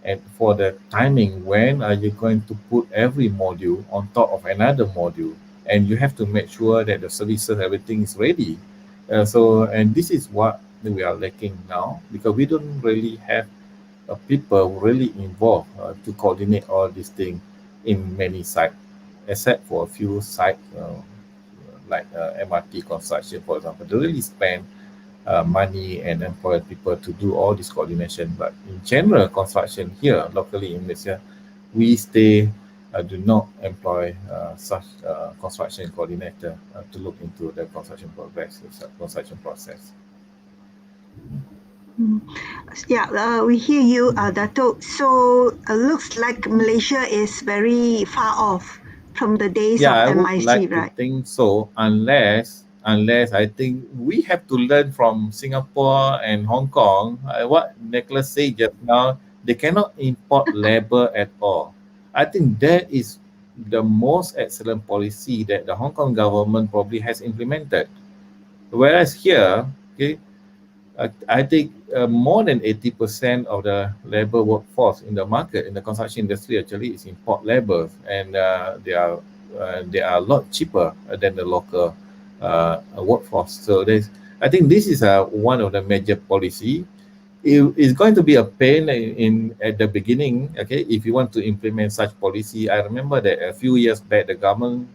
and for the timing, when are you going to put every module on top of another module, and you have to make sure that the services, everything is ready. And this is what we are lacking now, because we don't really have people really involved to coordinate all these things in many sites, except for a few sites like MRT construction, for example. They really spend money and employ people to do all this coordination. But in general, construction here locally in Malaysia, we do not employ such construction coordinator to look into the construction progress, construction process. Yeah, we hear you, Dato'. So looks like Malaysia is very far off from the days of I would MIC, like right? to think so, unless I think we have to learn from Singapore and Hong Kong. What Nicholas said just now, they cannot import labor at all. I think that is the most excellent policy that the Hong Kong government probably has implemented. Whereas here, okay, I think more than 80% of the labor workforce in the market, in the construction industry, actually is import labor, and they are a lot cheaper than the local workforce. So I think this is one of the major policy. It's going to be a pain at the beginning. Okay, if you want to implement such policy, I remember that a few years back the government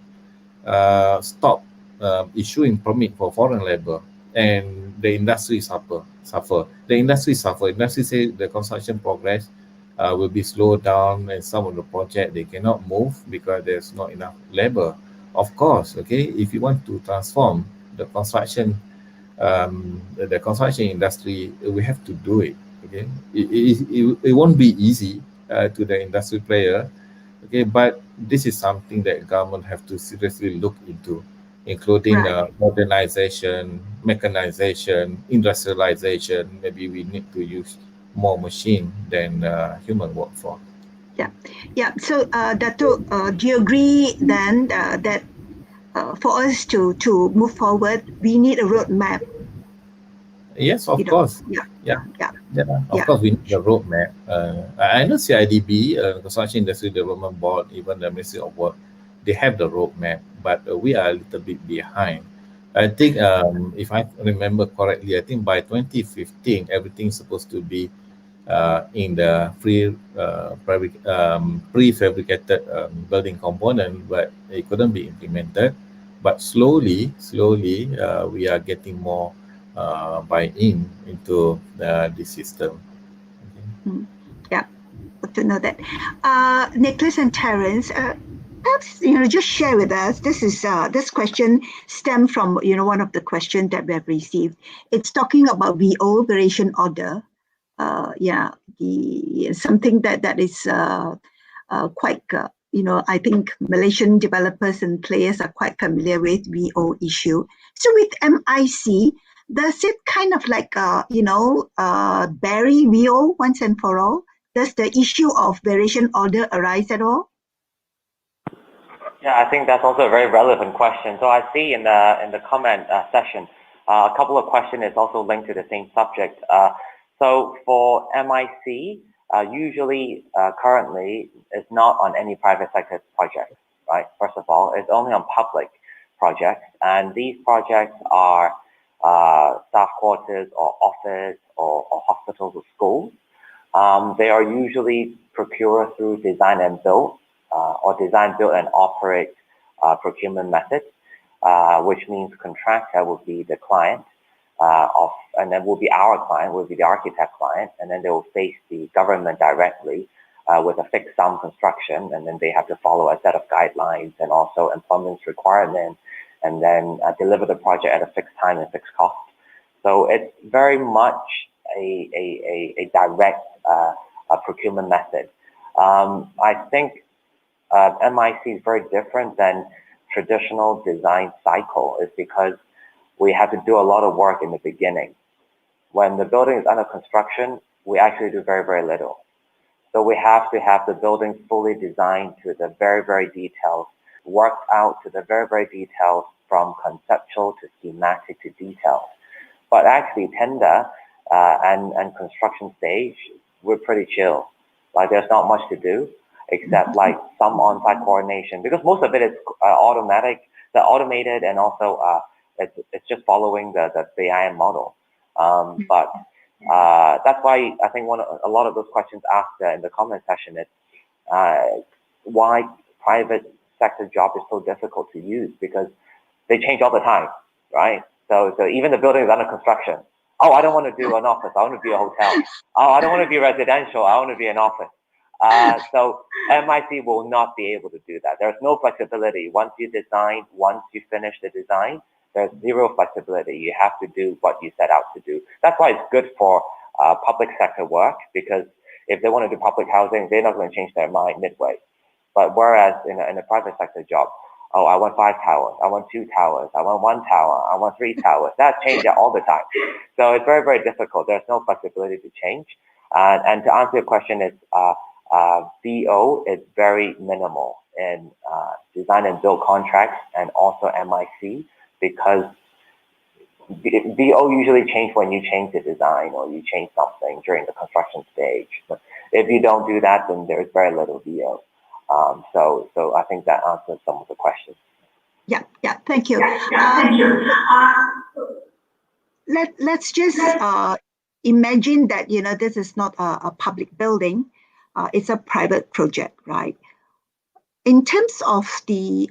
stopped issuing permit for foreign labor, and the industry suffer. The industry suffer. Industry say the construction progress will be slowed down, and some of the project they cannot move because there's not enough labor. Of course, okay, if you want to transform the construction industry, we have to do it. Okay, it won't be easy to the industry player. Okay, but this is something that government have to seriously look into, including modernization, mechanization, industrialization. Maybe we need to use more machine than human workforce. Yeah. So, Dato', do you agree then that for us to move forward, we need a roadmap? Yes, of course. Of course, we need a roadmap. I know CIDB, Construction Industry Development Board, even the Ministry of Work, they have the roadmap, but we are a little bit behind. I think, if I remember correctly, I think by 2015, everything's supposed to be in the prefabricated building component, but it couldn't be implemented. But slowly, we are getting more buy-in into the system. Okay. Yeah, good to know that. Nicholas and Terence, perhaps just share with us. This question stemmed from one of the questions that we have received. It's talking about VO, variation order. Something that is quite I think Malaysian developers and players are quite familiar with VO issue. So with MIC, does it kind of like bury VO once and for all? Does the issue of variation order arise at all? Yeah, I think that's also a very relevant question. So I see in the comment section, a couple of questions is also linked to the same subject. So for MIC, usually currently it's not on any private sector projects, right? First of all, it's only on public projects, and these projects are staff quarters or office or hospitals or schools. They are usually procured through design and build or design, build and operate procurement methods. which means contractor will be the client and then will be our client, will be the architect client, and then they will face the government directly with a fixed sum construction, and then they have to follow a set of guidelines and also employment requirements, and then deliver the project at a fixed time and fixed cost. So it's very much a direct procurement method. I think MIC is very different than traditional design cycle, is because we have to do a lot of work in the beginning. When the building is under construction, we actually do very, very little. So we have to have the building fully designed to the very, very details, worked out to the very, very details, from conceptual to schematic to details. But actually tender and construction stage, we're pretty chill. Like there's not much to do except like some on-site coordination, because most of it is automated, and also it's just following the IM model. But that's why I think a lot of those questions asked in the comment section is why private sector job is so difficult to use, because they change all the time, right? So even the building is under construction. Oh, I don't want to do an office. I want to be a hotel. Oh, I don't want to be residential. I want to be an office. So MIC will not be able to do that. There's no flexibility. Once you finish the design, there's zero flexibility. You have to do what you set out to do. That's why it's good for public sector work, because if they want to do public housing, they're not going to change their mind midway. But whereas in a private sector job, oh, I want 5 towers, I want 2 towers, I want 1 tower, I want 3 towers. That changes all the time. So it's very, very difficult. There's no flexibility to change. And to answer your question, is VO is very minimal in design and build contracts and also MIC, because VO usually change when you change the design or you change something during the construction stage. But if you don't do that, then there's very little VO. So I think that answers some of the questions. Yeah, thank you. Let's just imagine that, this is not a public building, it's a private project, right? In terms of the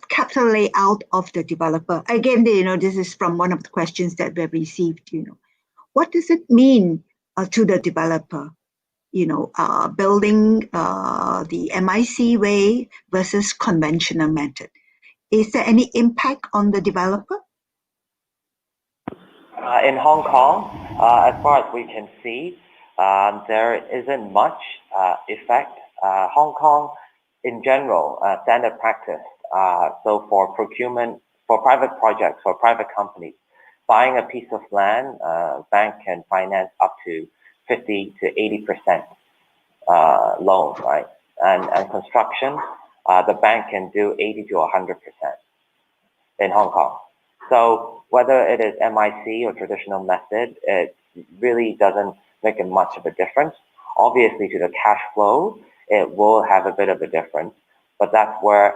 capital layout of the developer, again, this is from one of the questions that we've received, what does it mean to the developer? Building the MIC way versus conventional method. Is there any impact on the developer? In Hong Kong, as far as we can see, there isn't much effect. Hong Kong, in general, standard practice. So for procurement, for private projects, for private companies, buying a piece of land, bank can finance up to 50 to 80% loan, right? And construction, the bank can do 80 to 100% in Hong Kong. So whether it is MIC or traditional method, it really doesn't make much of a difference. Obviously, to the cash flow, it will have a bit of a difference, but that's where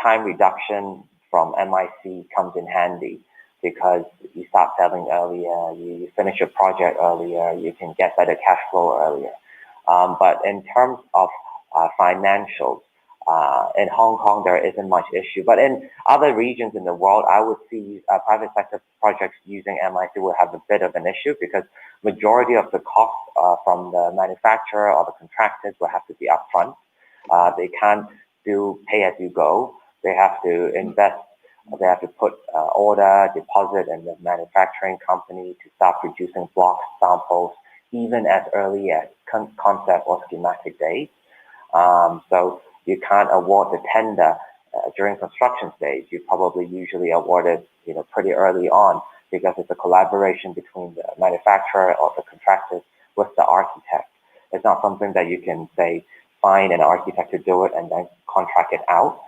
time reduction from MIC comes in handy, because you start selling earlier, you finish your project earlier, you can get better cash flow earlier. But in terms of financials, in Hong Kong, there isn't much issue. But in other regions in the world, I would see private sector projects using MIC will have a bit of an issue, because majority of the cost from the manufacturer or the contractors will have to be upfront. They can't do pay as you go. They have to invest. They have to put order, deposit in the manufacturing company to start producing block samples, even as early as concept or schematic days. So you can't award the tender during construction stage. You probably usually award it, pretty early on, because it's a collaboration between the manufacturer or the contractors with the architect. It's not something that you can say, find an architect to do it and then contract it out,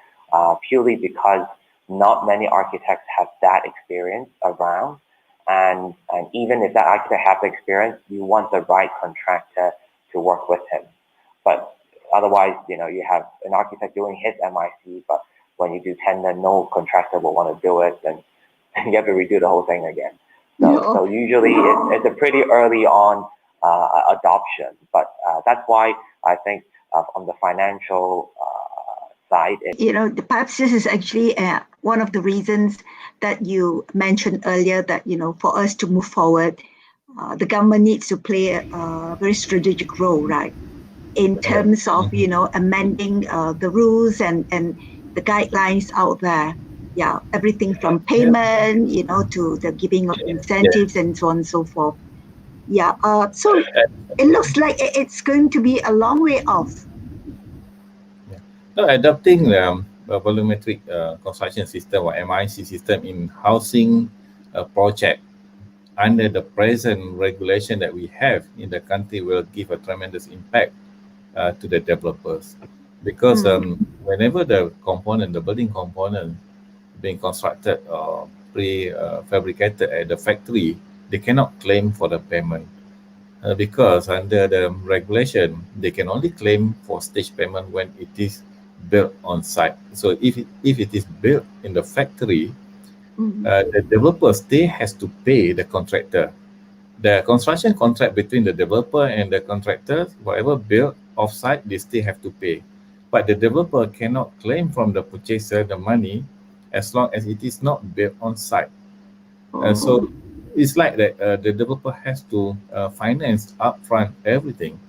purely because not many architects have that experience around. And even if that architect has the experience, you want the right contractor to work with him. But otherwise, you have an architect doing his MIC, but when you do tender, no contractor will want to do it, and you have to redo the whole thing again. So usually it's a pretty early on adoption, but that's why I think on the financial side. Perhaps this is actually one of the reasons that you mentioned earlier that, for us to move forward, the government needs to play a very strategic role, right? In terms of, amending the rules and the guidelines out there. Yeah, everything from payment, to the giving of incentives and so on and so forth. Yeah, so it looks like it's going to be a long way off. No, adopting a volumetric construction system or MIC system in housing project under the present regulation that we have in the country will give a tremendous impact to the developers, because whenever the building component being constructed or pre-fabricated at the factory, they cannot claim for the payment. Because under the regulation, they can only claim for stage payment when it is built on site. So if it is built in the factory, the developer still has to pay the contractor. The construction contract between the developer and the contractor, whatever built off-site, they still have to pay. But the developer cannot claim from the purchaser the money as long as it is not built on site. So it's like that the developer has to finance upfront everything.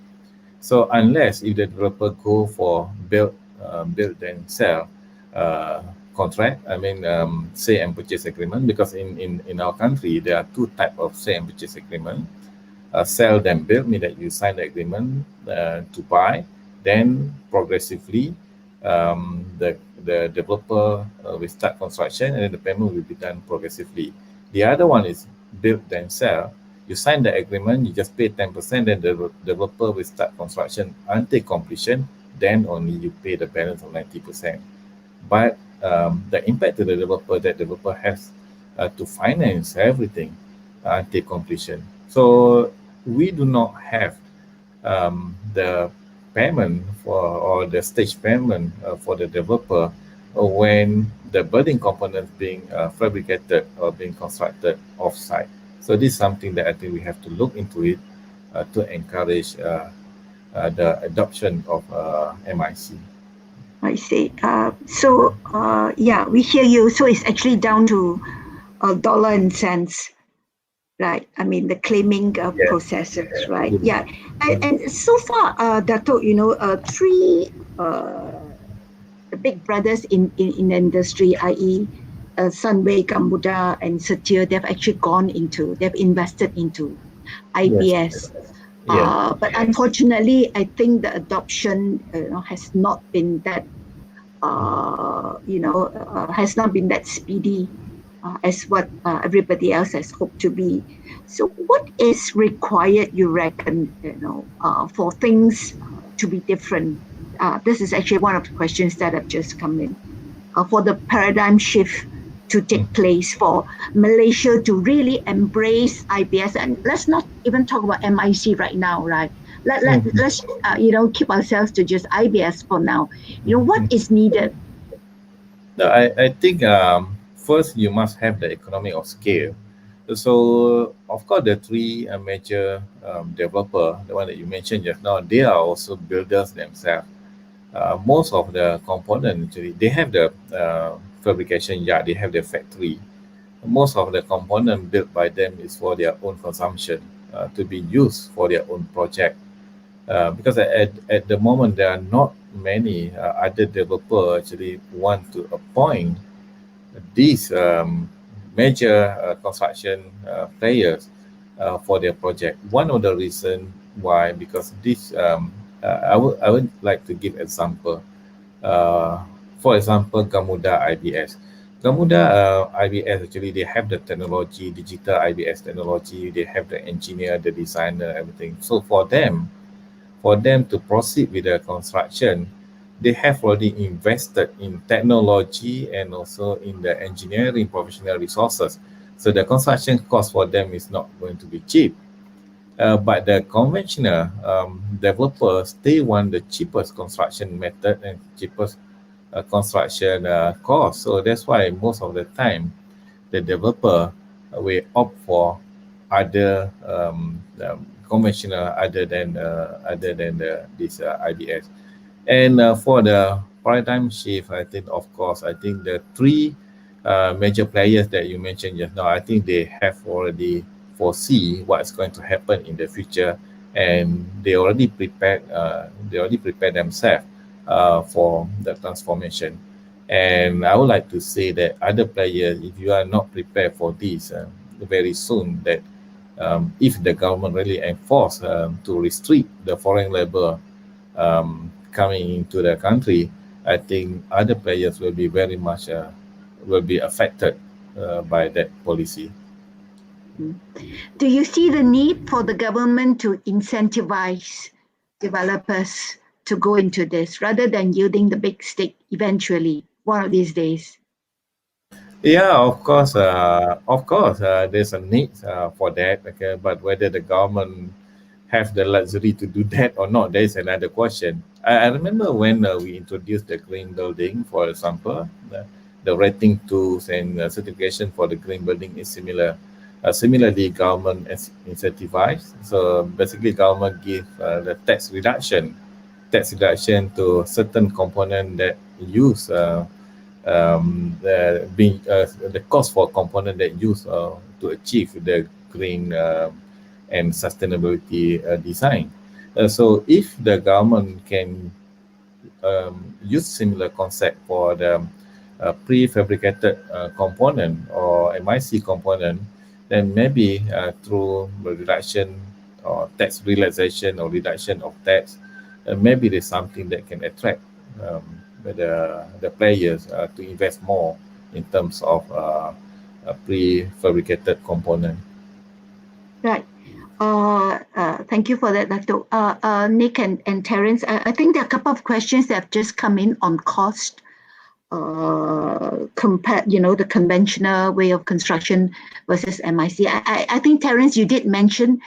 So unless if the developer go for build then sell contract, sale and purchase agreement, because in our country there are two types of sale and purchase agreement. Sell then build means that you sign the agreement to buy, then progressively the developer will start construction and then the payment will be done progressively. The other one is build then sell. You sign the agreement, you just pay 10%, then the developer will start construction until completion, then only you pay the balance of 90%. But the impact to the developer, that developer has to finance everything until completion. So we do not have the payment or the stage payment for the developer when the building components being fabricated or being constructed off-site. So this is something that I think we have to look into it to encourage the adoption of MIC. I see. We hear you. So it's actually down to dollar and cents, right? I mean, the claiming processes, right? Yeah. And so far, Dato, three the big brothers in the industry, i.e. Sunway, Gamuda, and Satir, they've invested into IBS. But unfortunately, I think the adoption has not been that speedy as what everybody else has hoped to be. So what is required, you reckon, for things to be different? This is actually one of the questions that have just come in. For the paradigm shift to take place, for Malaysia to really embrace IBS, and let's not even talk about MIC right now, right? Let's keep ourselves to just IBS for now. What is needed? No, I think first you must have the economy of scale. So of course the three major developer, the one that you mentioned just now, they are also builders themselves. Most of the components actually, they have the fabrication yard, they have their factory. Most of the component built by them is for their own consumption, to be used for their own project. Because at the moment there are not many other developers actually want to appoint these major construction players for their project. One of the reasons why, because this I would like to give example. For example, Gamuda IBS. Gamuda IBS actually, they have the technology, digital IBS technology. They have the engineer, the designer, everything. So for them to proceed with the construction, they have already invested in technology and also in the engineering professional resources. So the construction cost for them is not going to be cheap. But the conventional developers, they want the cheapest construction method and cheapest construction cost. So that's why most of the time the developer will opt for other conventional other than this IBS. And for the paradigm shift, I think, of course, I think the three major players that you mentioned just now, I think they have already foresee what's going to happen in the future, and they already prepared themselves for the transformation. And I would like to say that other players, if you are not prepared for this, very soon that if the government really enforce to restrict the foreign labor coming into the country, I think other players will be very much will be affected by that policy. Do you see the need for the government to incentivize developers to go into this rather than yielding the big stick eventually one of these days? Yeah, of course, there's a need for that. Okay, but whether the government have the luxury to do that or not, there is another question. I remember when we introduced the green building, for example, the rating tools and certification for the green building is similar. Similarly, government incentivized. So basically, government give the tax reduction to certain component that use the cost for component that use to achieve the green and sustainability design. So if the government can use similar concept for the prefabricated component or MIC component, then maybe through reduction or tax realization or reduction of tax, maybe there's something that can attract the players to invest more in terms of a prefabricated component. Right. Thank you for that, Dato'. Nick and Terence, I think there are a couple of questions that have just come in on cost. Compared, the conventional way of construction versus MIC. I think, Terence, you did mention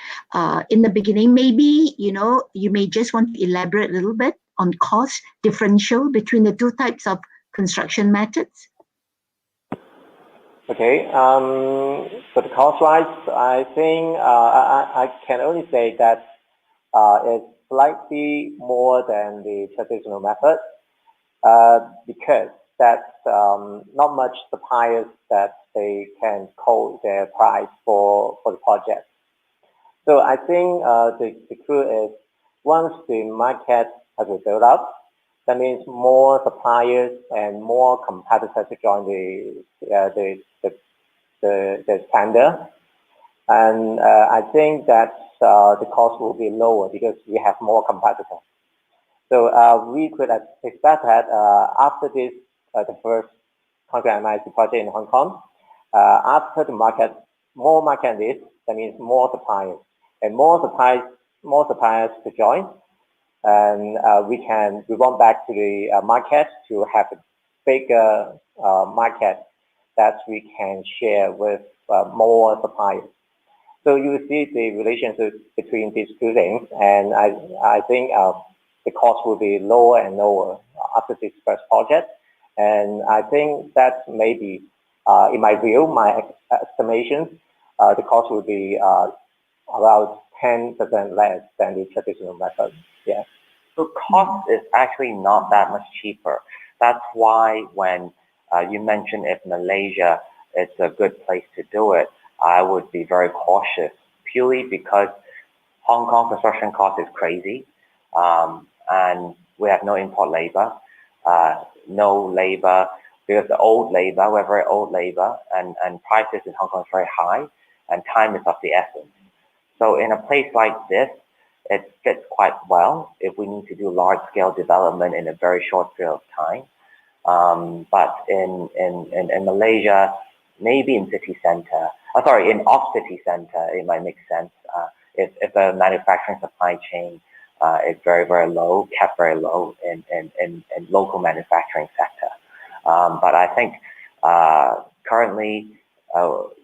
in the beginning, maybe, you may just want to elaborate a little bit on cost differential between the two types of construction methods. Okay, for the cost-wise, I think I can only say that it's slightly more than the traditional method because that's not much suppliers that they can quote their price for the project. So I think the clue is once the market has been built up, that means more suppliers and more competitors to join the tender, and I think that the cost will be lower because we have more competitors. So we could expect that after this, the first concrete MIC project in Hong Kong, after the market, more market is, that means more suppliers, and more suppliers to join, and we want back to the market to have a bigger market that we can share with more suppliers. So you see the relationship between these two things, and I think the cost will be lower and lower after this first project. And I think that maybe, in my view, my estimation, the cost will be about 10% less than the traditional method. Yeah. So cost is actually not that much cheaper. That's why when you mentioned if Malaysia is a good place to do it, I would be very cautious, purely because Hong Kong construction cost is crazy, and we have no import labor, no labor, because the old labor, we're very old labor, and prices in Hong Kong is very high, and time is of the essence. So in a place like this, it fits quite well if we need to do large-scale development in a very short period of time. But in Malaysia, maybe in city center, in off-city center, it might make sense if the manufacturing supply chain is very, very low, kept very low in local manufacturing sector. But I think currently,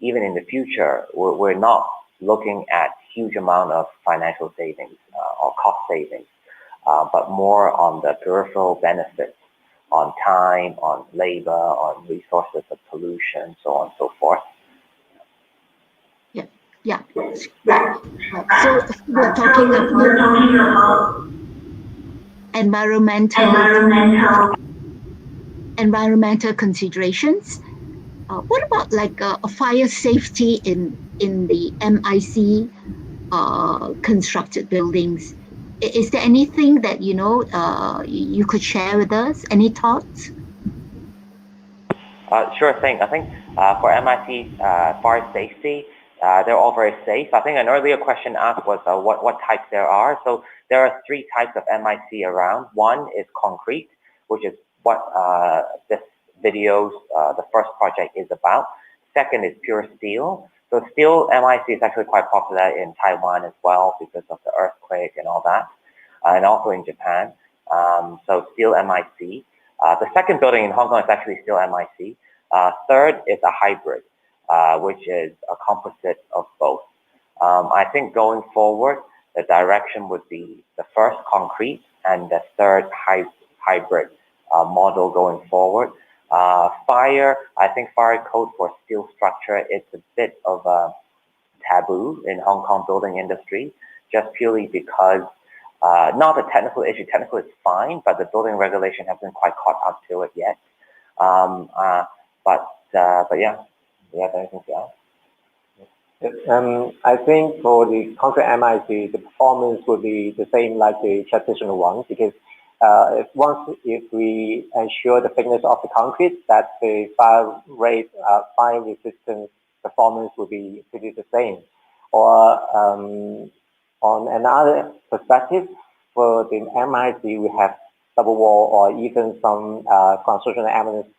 even in the future, we're not looking at huge amount of financial savings or cost savings, but more on the peripheral benefits, on time, on labor, on resources of pollution, so on and so forth. Yeah. So we're talking about environmental environmental considerations. What about like a fire safety in the MIC constructed buildings? Is there anything that you could share with us? Any thoughts? Sure thing. I think for MIC fire safety, they're all very safe. I think an earlier question asked was what types there are. So there are 3 types of MIC around. One is concrete, which is what this video's the first project is about. Second is pure steel. So steel MIC is actually quite popular in Taiwan as well because of the earthquake and all that, and also in Japan. So steel MIC. The second building in Hong Kong is actually still MIC. Third is a hybrid, which is a composite of both. I think going forward, the direction would be the first concrete and the third hybrid model going forward. Fire, I think fire code for steel structure, it's a bit of a taboo in Hong Kong building industry, just purely because not a technical issue. Technical is fine, but the building regulation hasn't quite caught up to it yet. But yeah, do you have anything to add? I think for the concrete MIC, the performance will be the same like the traditional ones, because if we ensure the thickness of the concrete, that the fire resistance performance will be pretty the same. Or on another perspective, for the MIC, we have double wall or even some construction elements.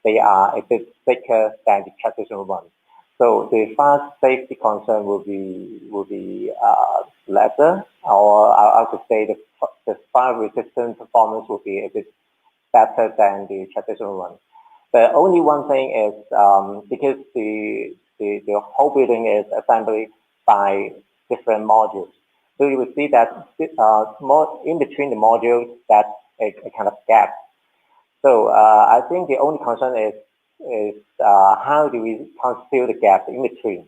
They are a bit thicker than the traditional ones. So the fire safety concern will be lesser, or I could say the fire resistance performance will be a bit better than the traditional one. The only one thing is because the whole building is assembled by different modules. So you will see that more in between the modules, that's a kind of gap. So I think the only concern is how do we conceal the gap in between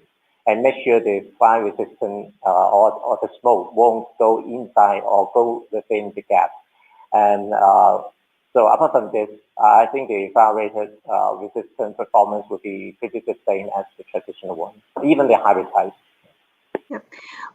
and make sure the fire resistance or the smoke won't go inside or go within the gap. And so apart from this, I think the fire resistance performance will be pretty the same as the traditional one, even the hybrid type. Yep.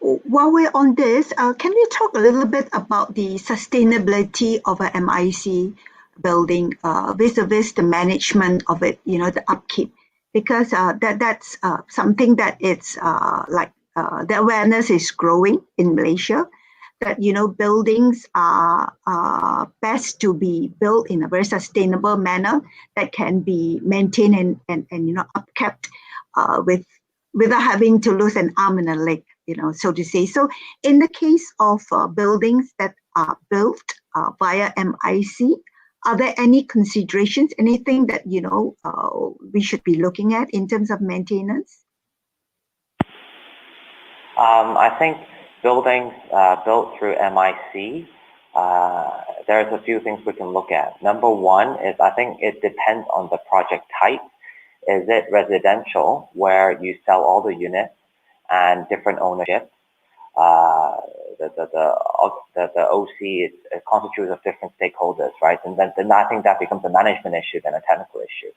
While we're on this, can we talk a little bit about the sustainability of a MIC building vis-a-vis the management of it, the upkeep? Because that's something that it's the awareness is growing in Malaysia, that buildings are best to be built in a very sustainable manner that can be maintained and upkept without having to lose an arm and a leg, so to say. So in the case of buildings that are built via MIC, are there any considerations, anything that, we should be looking at in terms of maintenance? I think buildings built through MIC, there's a few things we can look at. Number one is I think it depends on the project type. Is it residential, where you sell all the units and different ownership? The OC is constituted of different stakeholders, right? And then I think that becomes a management issue than a technical issue.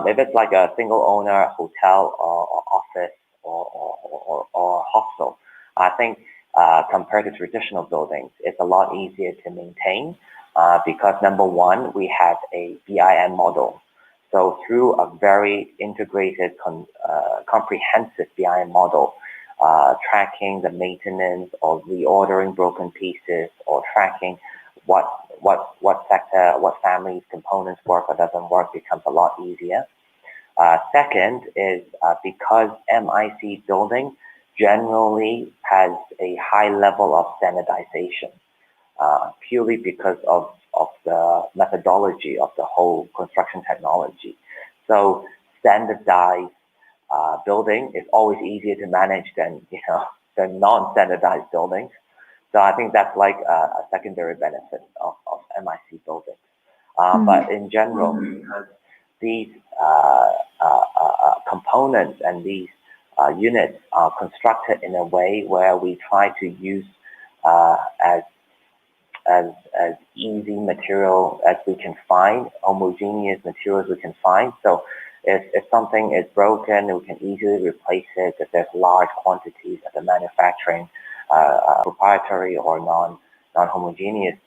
If it's like a single owner hotel or office or hostel, I think compared to traditional buildings, it's a lot easier to maintain because number one, we have a BIM model. So through a very integrated, comprehensive BIM model, tracking the maintenance or reordering broken pieces or tracking what sector, what family's components work or doesn't work becomes a lot easier. Second is because MIC building generally has a high level of standardization, purely because of the methodology of the whole construction technology. So standardized building is always easier to manage than non-standardized buildings. So I think that's like a secondary benefit of MIC buildings. But in general, because these components and these units are constructed in a way where we try to use as as easy material as we can find, homogeneous materials we can find. So if something is broken, we can easily replace it if there's large quantities of the manufacturing proprietary or non-homogeneous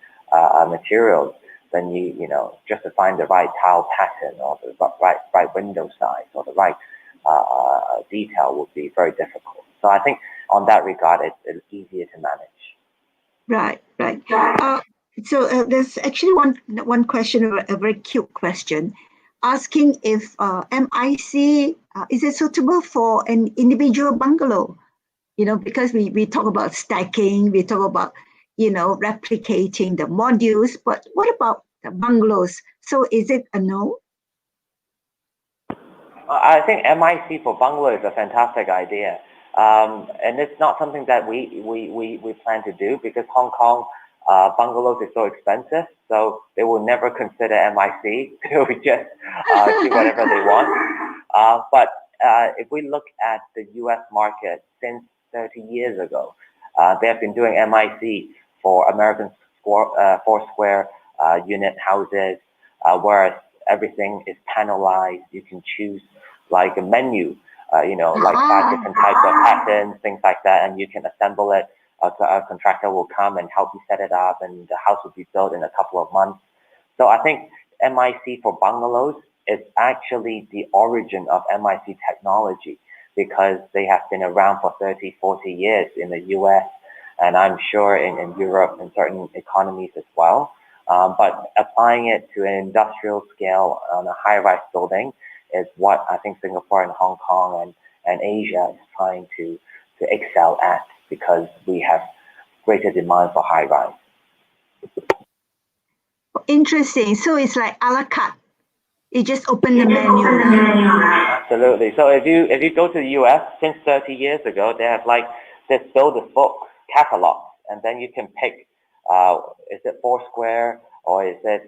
materials. Then you know, just to find the right tile pattern or the right window size or the right detail would be very difficult. So I think on that regard, it's easier to manage. Right. So there's actually one question, a very cute question, asking if MIC is it suitable for an individual bungalow? You know, because we talk about stacking, we talk about, you know, replicating the modules, but what about the bungalows? So is it a no? I think MIC for bungalow is a fantastic idea. And it's not something that we plan to do because Hong Kong bungalows is so expensive, so they will never consider MIC. They will just do whatever they want. But if we look at the US market since 30 years ago, they have been doing MIC for American four square unit houses, whereas everything is panelized. You can choose like a menu, you know, like 5 different types of patterns, things like that, and you can assemble it. A contractor will come and help you set it up, and the house will be built in a couple of months. So I think MIC for bungalows is actually the origin of MIC technology because they have been around for 30, 40 years in the US, and I'm sure in Europe and certain economies as well. But applying it to an industrial scale on a high-rise building is what I think Singapore and Hong Kong and Asia is trying to excel at because we have greater demand for high-rise. Interesting. So it's like a la carte. You just open the menu. Absolutely. So if you go to the US, since 30 years ago, they have like this build-a-book catalog, and then you can pick, is it 4 square or is it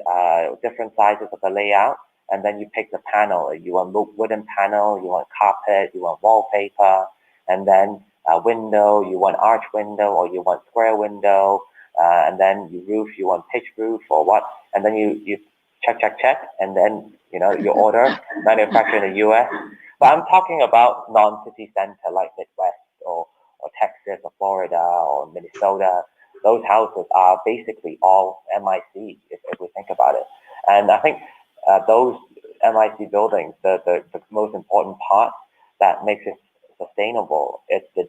different sizes of the layout, and then you pick the panel. You want wooden panel, you want carpet, you want wallpaper, and then a window, you want arch window or you want square window, and then you roof, you want pitch roof or what, and then you check, and then you know you order, manufactured in the US. But I'm talking about non-city center like Midwest or Texas or Florida or Minnesota. Those houses are basically all MIC if we think about it. And I think those MIC buildings, the most important part that makes it sustainable is the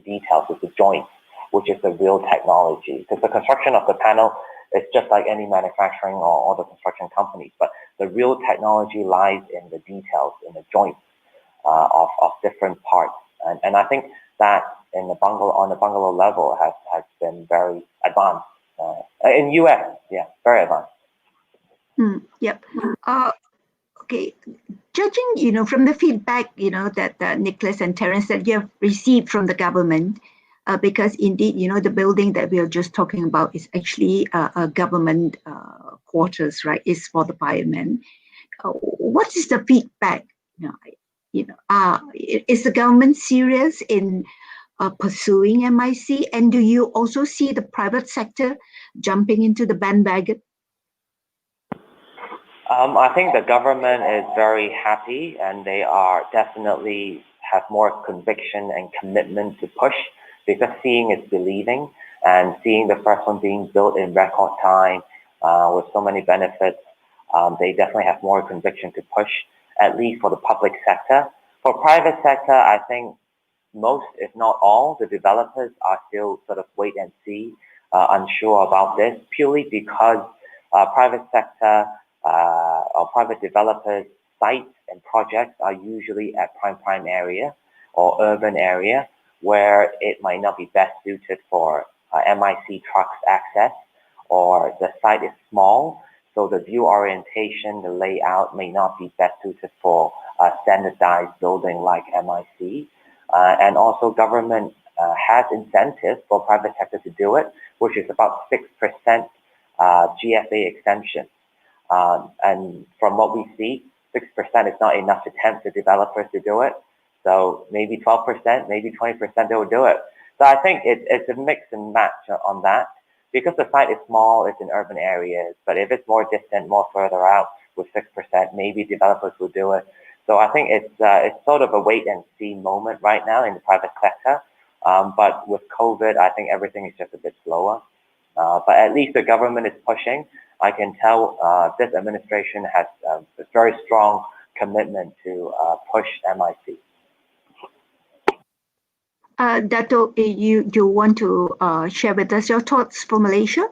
details, it's the joints, which is the real technology. Because the construction of the panel is just like any manufacturing or the construction companies, but the real technology lies in the details, in the joints of different parts. And I think that on the bungalow level has been very advanced. In US, yeah, very advanced. Yep. Okay. Judging, you know, from the feedback, you know, that Nicholas and Terence that you have received from the government, because indeed, you know, the building that we are just talking about is actually a government quarters, right? It's for the firemen. What is the feedback? Is the government serious in pursuing MIC? And do you also see the private sector jumping into the bandwagon? I think the government is very happy, and they are definitely have more conviction and commitment to push, because seeing is believing, and seeing the first one being built in record time with so many benefits, they definitely have more conviction to push, at least for the public sector. For private sector, I think most, if not all, the developers are still sort of wait and see, unsure about this, purely because private sector or private developers' sites and projects are usually at prime area or urban area where it might not be best suited for MIC trucks access, or the site is small, so the view orientation, the layout may not be best suited for a standardized building like MIC. And also government has incentives for private sector to do it, which is about 6% GFA exemption. And from what we see, 6% is not enough to tempt the developers to do it. So maybe 12%, maybe 20% they will do it. So I think it's a mix and match on that. because the site is small, it's in urban areas, but if it's more distant, more further out with 6%, maybe developers will do it. So I think it's sort of a wait and see moment right now in the private sector. But with COVID, I think everything is just a bit slower. But at least the government is pushing. I can tell this administration has a very strong commitment to push MIC. Dato, you want to share with us your thoughts for Malaysia?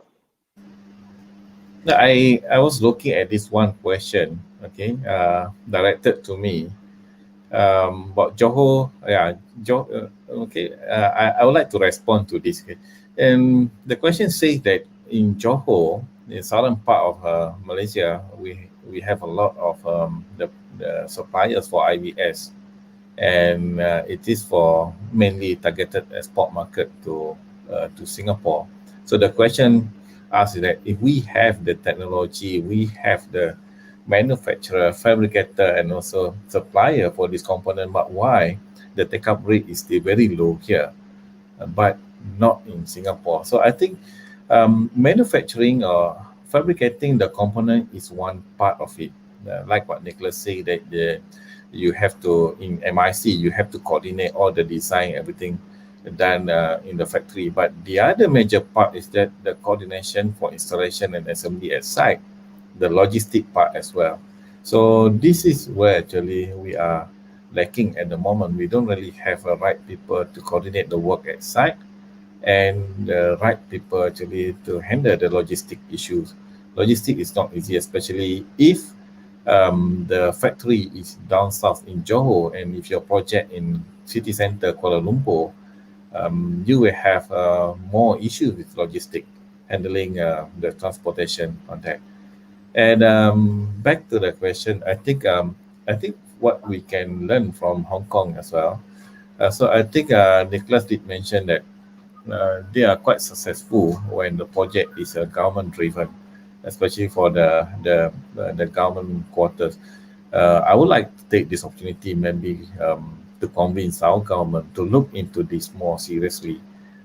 I was looking at this one question, okay, directed to me about Johor. Okay, I would like to respond to this. Okay? And the question says that in Johor, the southern part of Malaysia, we have a lot of the suppliers for IBS, and it is for mainly targeted export market to Singapore. So the question asks that if we have the technology, we have the manufacturer, fabricator, and also supplier for this component, but why the take-up rate is still very low here, but not in Singapore? So I think manufacturing or fabricating the component is one part of it. Like what Nicholas said, that you have to, in MIC, you have to coordinate all the design, everything done in the factory. But the other major part is that the coordination for installation and assembly at site, the logistic part as well. So this is where actually we are lacking at the moment. We don't really have the right people to coordinate the work at site and the right people actually to handle the logistic issues. Logistic is not easy, especially if the factory is down south in Johor, and if your project in city center Kuala Lumpur, you will have more issues with logistic, handling the transportation contact. And back to the question, I think what we can learn from Hong Kong as well. So I think Nicholas did mention that they are quite successful when the project is government driven, especially for the government quarters. I would like to take this opportunity maybe to convince our government to look into this more seriously.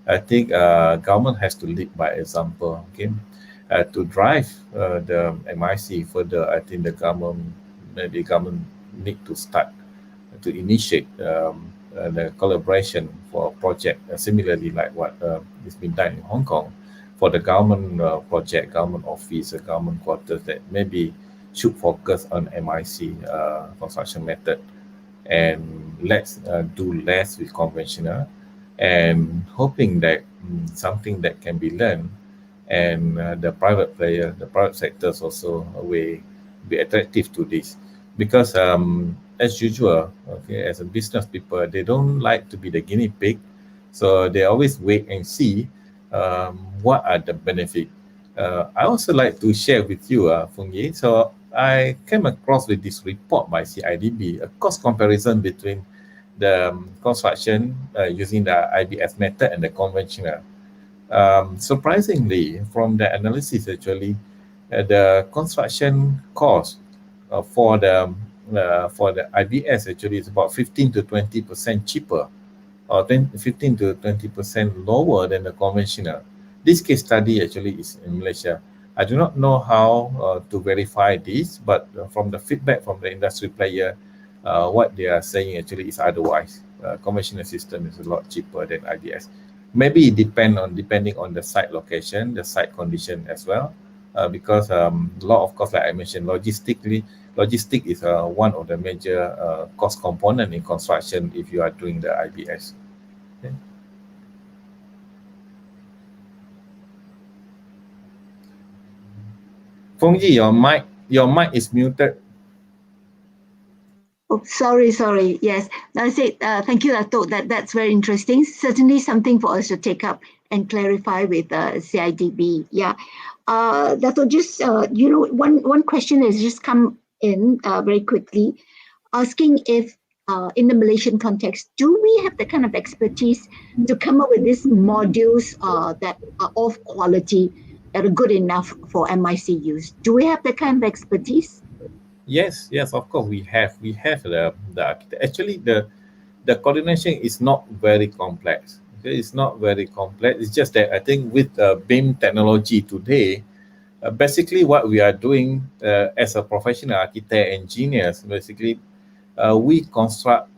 I think government has to lead by example, okay? To drive the MIC further, I think the government need to start to initiate the collaboration for a project, similarly like what has been done in Hong Kong for the government project, government office, government quarters that maybe should focus on MIC construction method, and let's do less with conventional, and hoping that something that can be learned, and the private player, the private sectors also will be attractive to this, because as usual, okay, as a business people, they don't like to be the guinea pig, so they always wait and see what are the benefits. I also like to share with you, Fung Yi. So I came across with this report by CIDB, a cost comparison between the construction using the IBS method and the conventional. Surprisingly, from the analysis, actually, the construction cost for the IBS actually is about 15 to 20% cheaper, or 15 to 20% lower than the conventional. This case study actually is in Malaysia. I do not know how to verify this, but from the feedback from the industry player, what they are saying actually is otherwise. Conventional system is a lot cheaper than IBS. Maybe depending on the site location, the site condition as well, because a lot of course, like I mentioned, logistic is one of the major cost component in construction if you are doing the IBS. Okay. Fung Yi, your mic is muted. Oh, sorry. Yes, I said thank you, Dato. That's very interesting. Certainly something for us to take up and clarify with CIDB. Yeah, Dato, just one question has just come in very quickly, asking if in the Malaysian context, do we have the kind of expertise to come up with these modules that are of quality, that are good enough for MIC use? Do we have that kind of expertise? Yes, of course we have. We have the actually the coordination is not very complex. Okay, it's not very complex. It's just that I think with BIM technology today, basically what we are doing as a professional architect engineers, basically we construct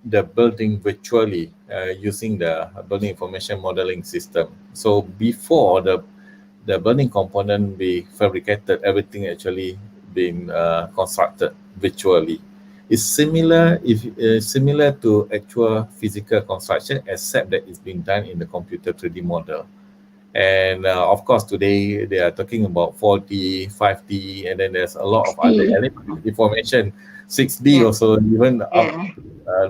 the building virtually using the building information modeling system. So before the building component be fabricated, everything actually been constructed virtually. It's similar to actual physical construction, except that it's been done in the computer 3D model. And of course, today they are talking about 4D, 5D, and then there's a lot of other 6D. element information, 6D Yeah. also, even Yeah.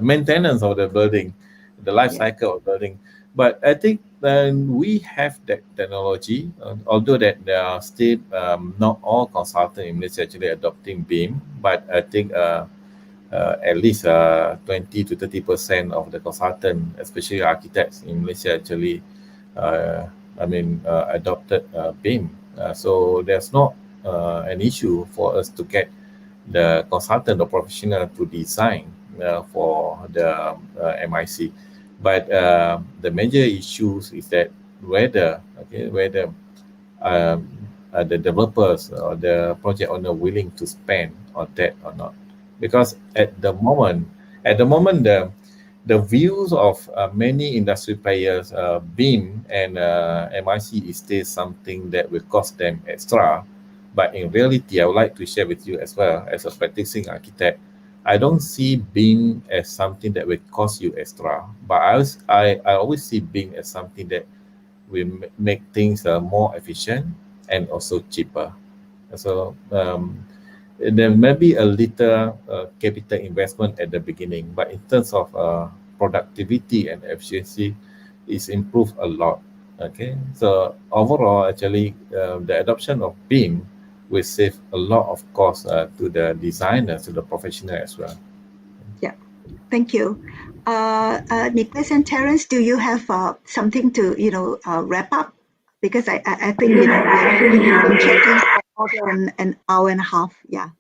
maintenance of the building, the life Yeah. cycle of building. But I think we have that technology, although that there are still not all consultants in Malaysia actually adopting BIM, but I think at least 20 to 30% of the consultant, especially architects in Malaysia, actually adopted BIM. So there's not an issue for us to get the consultant or professional to design for the MIC. But the major issues is that whether the developers or the project owner willing to spend on that or not. Because at the moment, the views of many industry players, BIM and MIC is still something that will cost them extra. But in reality, I would like to share with you as well, as a practicing architect, I don't see BIM as something that will cost you extra. But I always see BIM as something that will make things more efficient and also cheaper. So there may be a little capital investment at the beginning, but in terms of productivity and efficiency, it's improved a lot. Okay, so overall, actually, the adoption of BIM will save a lot of cost to the designers, to the professional as well. Yeah, thank you. Nicholas and Terence, do you have something to wrap up? Because I think we've been chatting for more than an hour and a half. Yeah.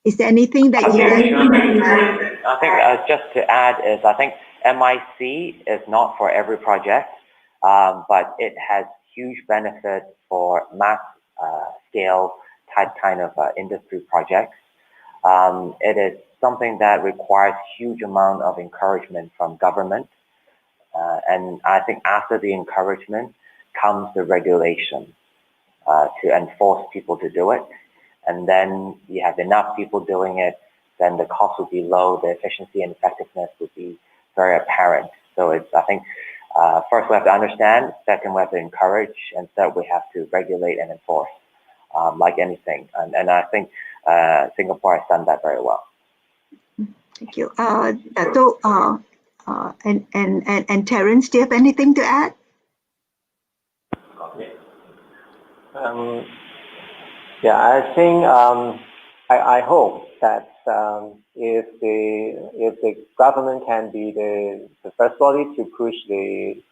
Is there anything that you guys? I think just to add is I think MIC is not for every project, but it has huge benefits for mass scale type kind of industry projects. It is something that requires huge amount of encouragement from government, and I think after the encouragement comes the regulation to enforce people to do it. And then you have enough people doing it, then the cost will be low, the efficiency and effectiveness will be very apparent. So it's, I think, first we have to understand, second we have to encourage, and third we have to regulate and enforce, like anything. And I think Singapore has done that very well. Thank you. Dato, and Terence, do you have anything to add? Yeah, I think I hope that if the government can be the first body to push the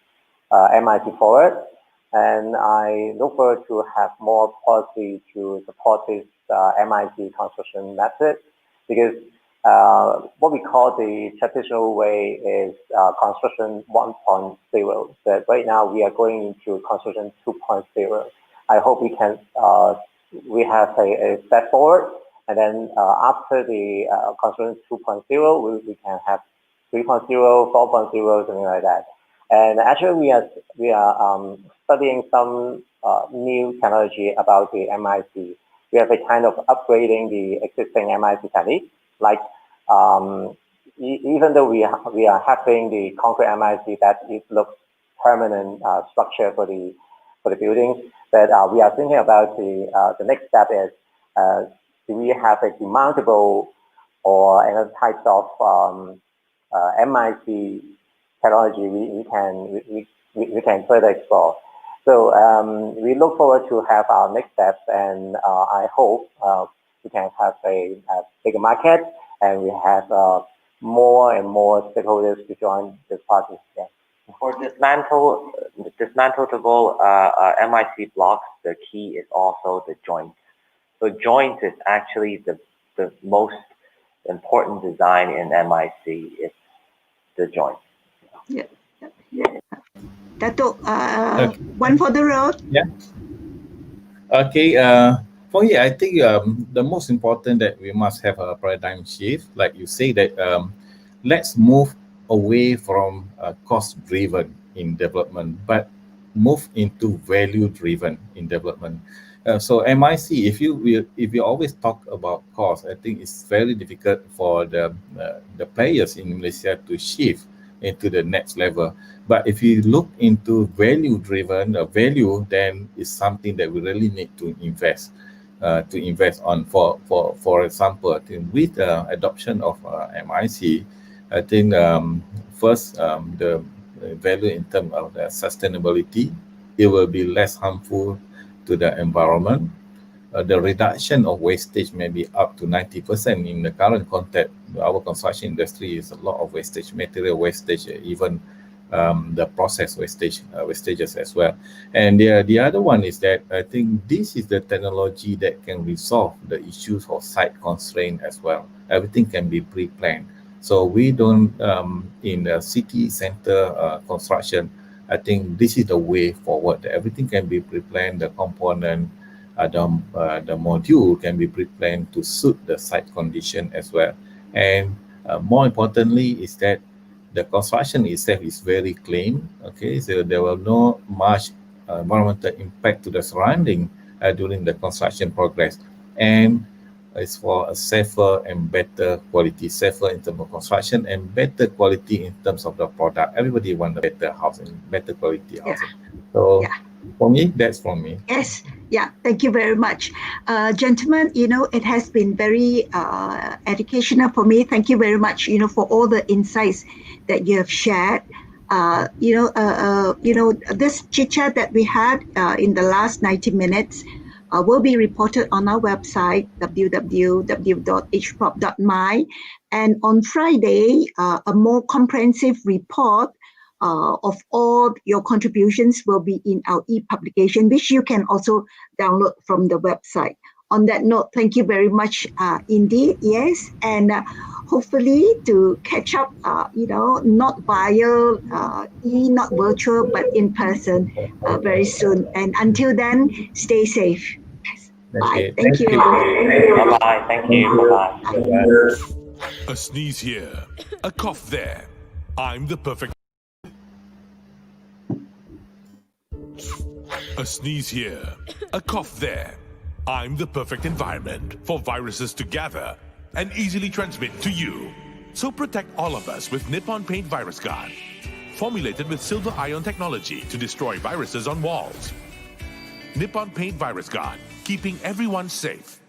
MIC forward, and I look forward to have more policy to support this MIC construction method, because what we call the traditional way is construction 1.0. But right now we are going into construction 2.0. I hope we can we have a step forward, and then after the construction 2.0, we can have 3.0, 4.0, something like that. And actually, we are studying some new technology about the MIC. We have a kind of upgrading the existing MIC technique, like even though we are having the concrete MIC that it looks permanent structure for the building, but we are thinking about the next step is do we have a demountable or another type of MIC technology we can further explore. So we look forward to have our next steps, and I hope we can have a bigger market, and we have more and more stakeholders to join this process. Yeah. For dismantleable MIC blocks, the key is also the joint. So joint is actually the most important design in MIC. It's the joint. Yeah. Dato', Okay. one for the road. Yeah. Okay. For me, I think the most important that we must have a paradigm shift, like you say that let's move away from cost-driven in development, but move into value-driven in development. So MIC, if you always talk about cost, I think it's very difficult for the players in Malaysia to shift into the next level. But if you look into value-driven value, then it's something that we really need to invest on. For example, I think with adoption of MIC, I think first the value in terms of the sustainability, it will be less harmful to the environment. The reduction of wastage may be up to 90% in the current context. Our construction industry is a lot of wastage, material wastage, even the process wastages as well. And the other one is that I think this is the technology that can resolve the issues of site constraint as well. Everything can be pre-planned. So we don't, in the city center construction, I think this is the way forward. Everything can be pre-planned, the component, the module can be pre-planned to suit the site condition as well. And more importantly is that the construction itself is very clean. Okay, so there will no much environmental impact to the surrounding during the construction progress. And it's for a safer and better quality, safer in terms of construction and better quality in terms of the product. Everybody wants a better housing, better quality housing. So for me, that's from me. Yes, yeah, thank you very much. Gentlemen, it has been very educational for me. Thank you very much, for all the insights that you have shared. This chit-chat that we had in the last 90 minutes will be reported on our website, www.hprop.my. And on Friday, a more comprehensive report of all your contributions will be in our e-publication, which you can also download from the website. On that note, thank you very much indeed. Yes, and hopefully to catch up, not via not virtual, but in person very soon. And until then, stay safe. Bye. Thank you. Bye-bye. Thank you. Bye-bye. A sneeze here, a cough there. I'm the perfect. A sneeze here, a cough there. I'm the perfect environment for viruses to gather and easily transmit to you. So protect all of us with Nippon Paint Virus Guard. Formulated with silver ion technology to destroy viruses on walls. Nippon Paint Virus Guard, keeping everyone safe.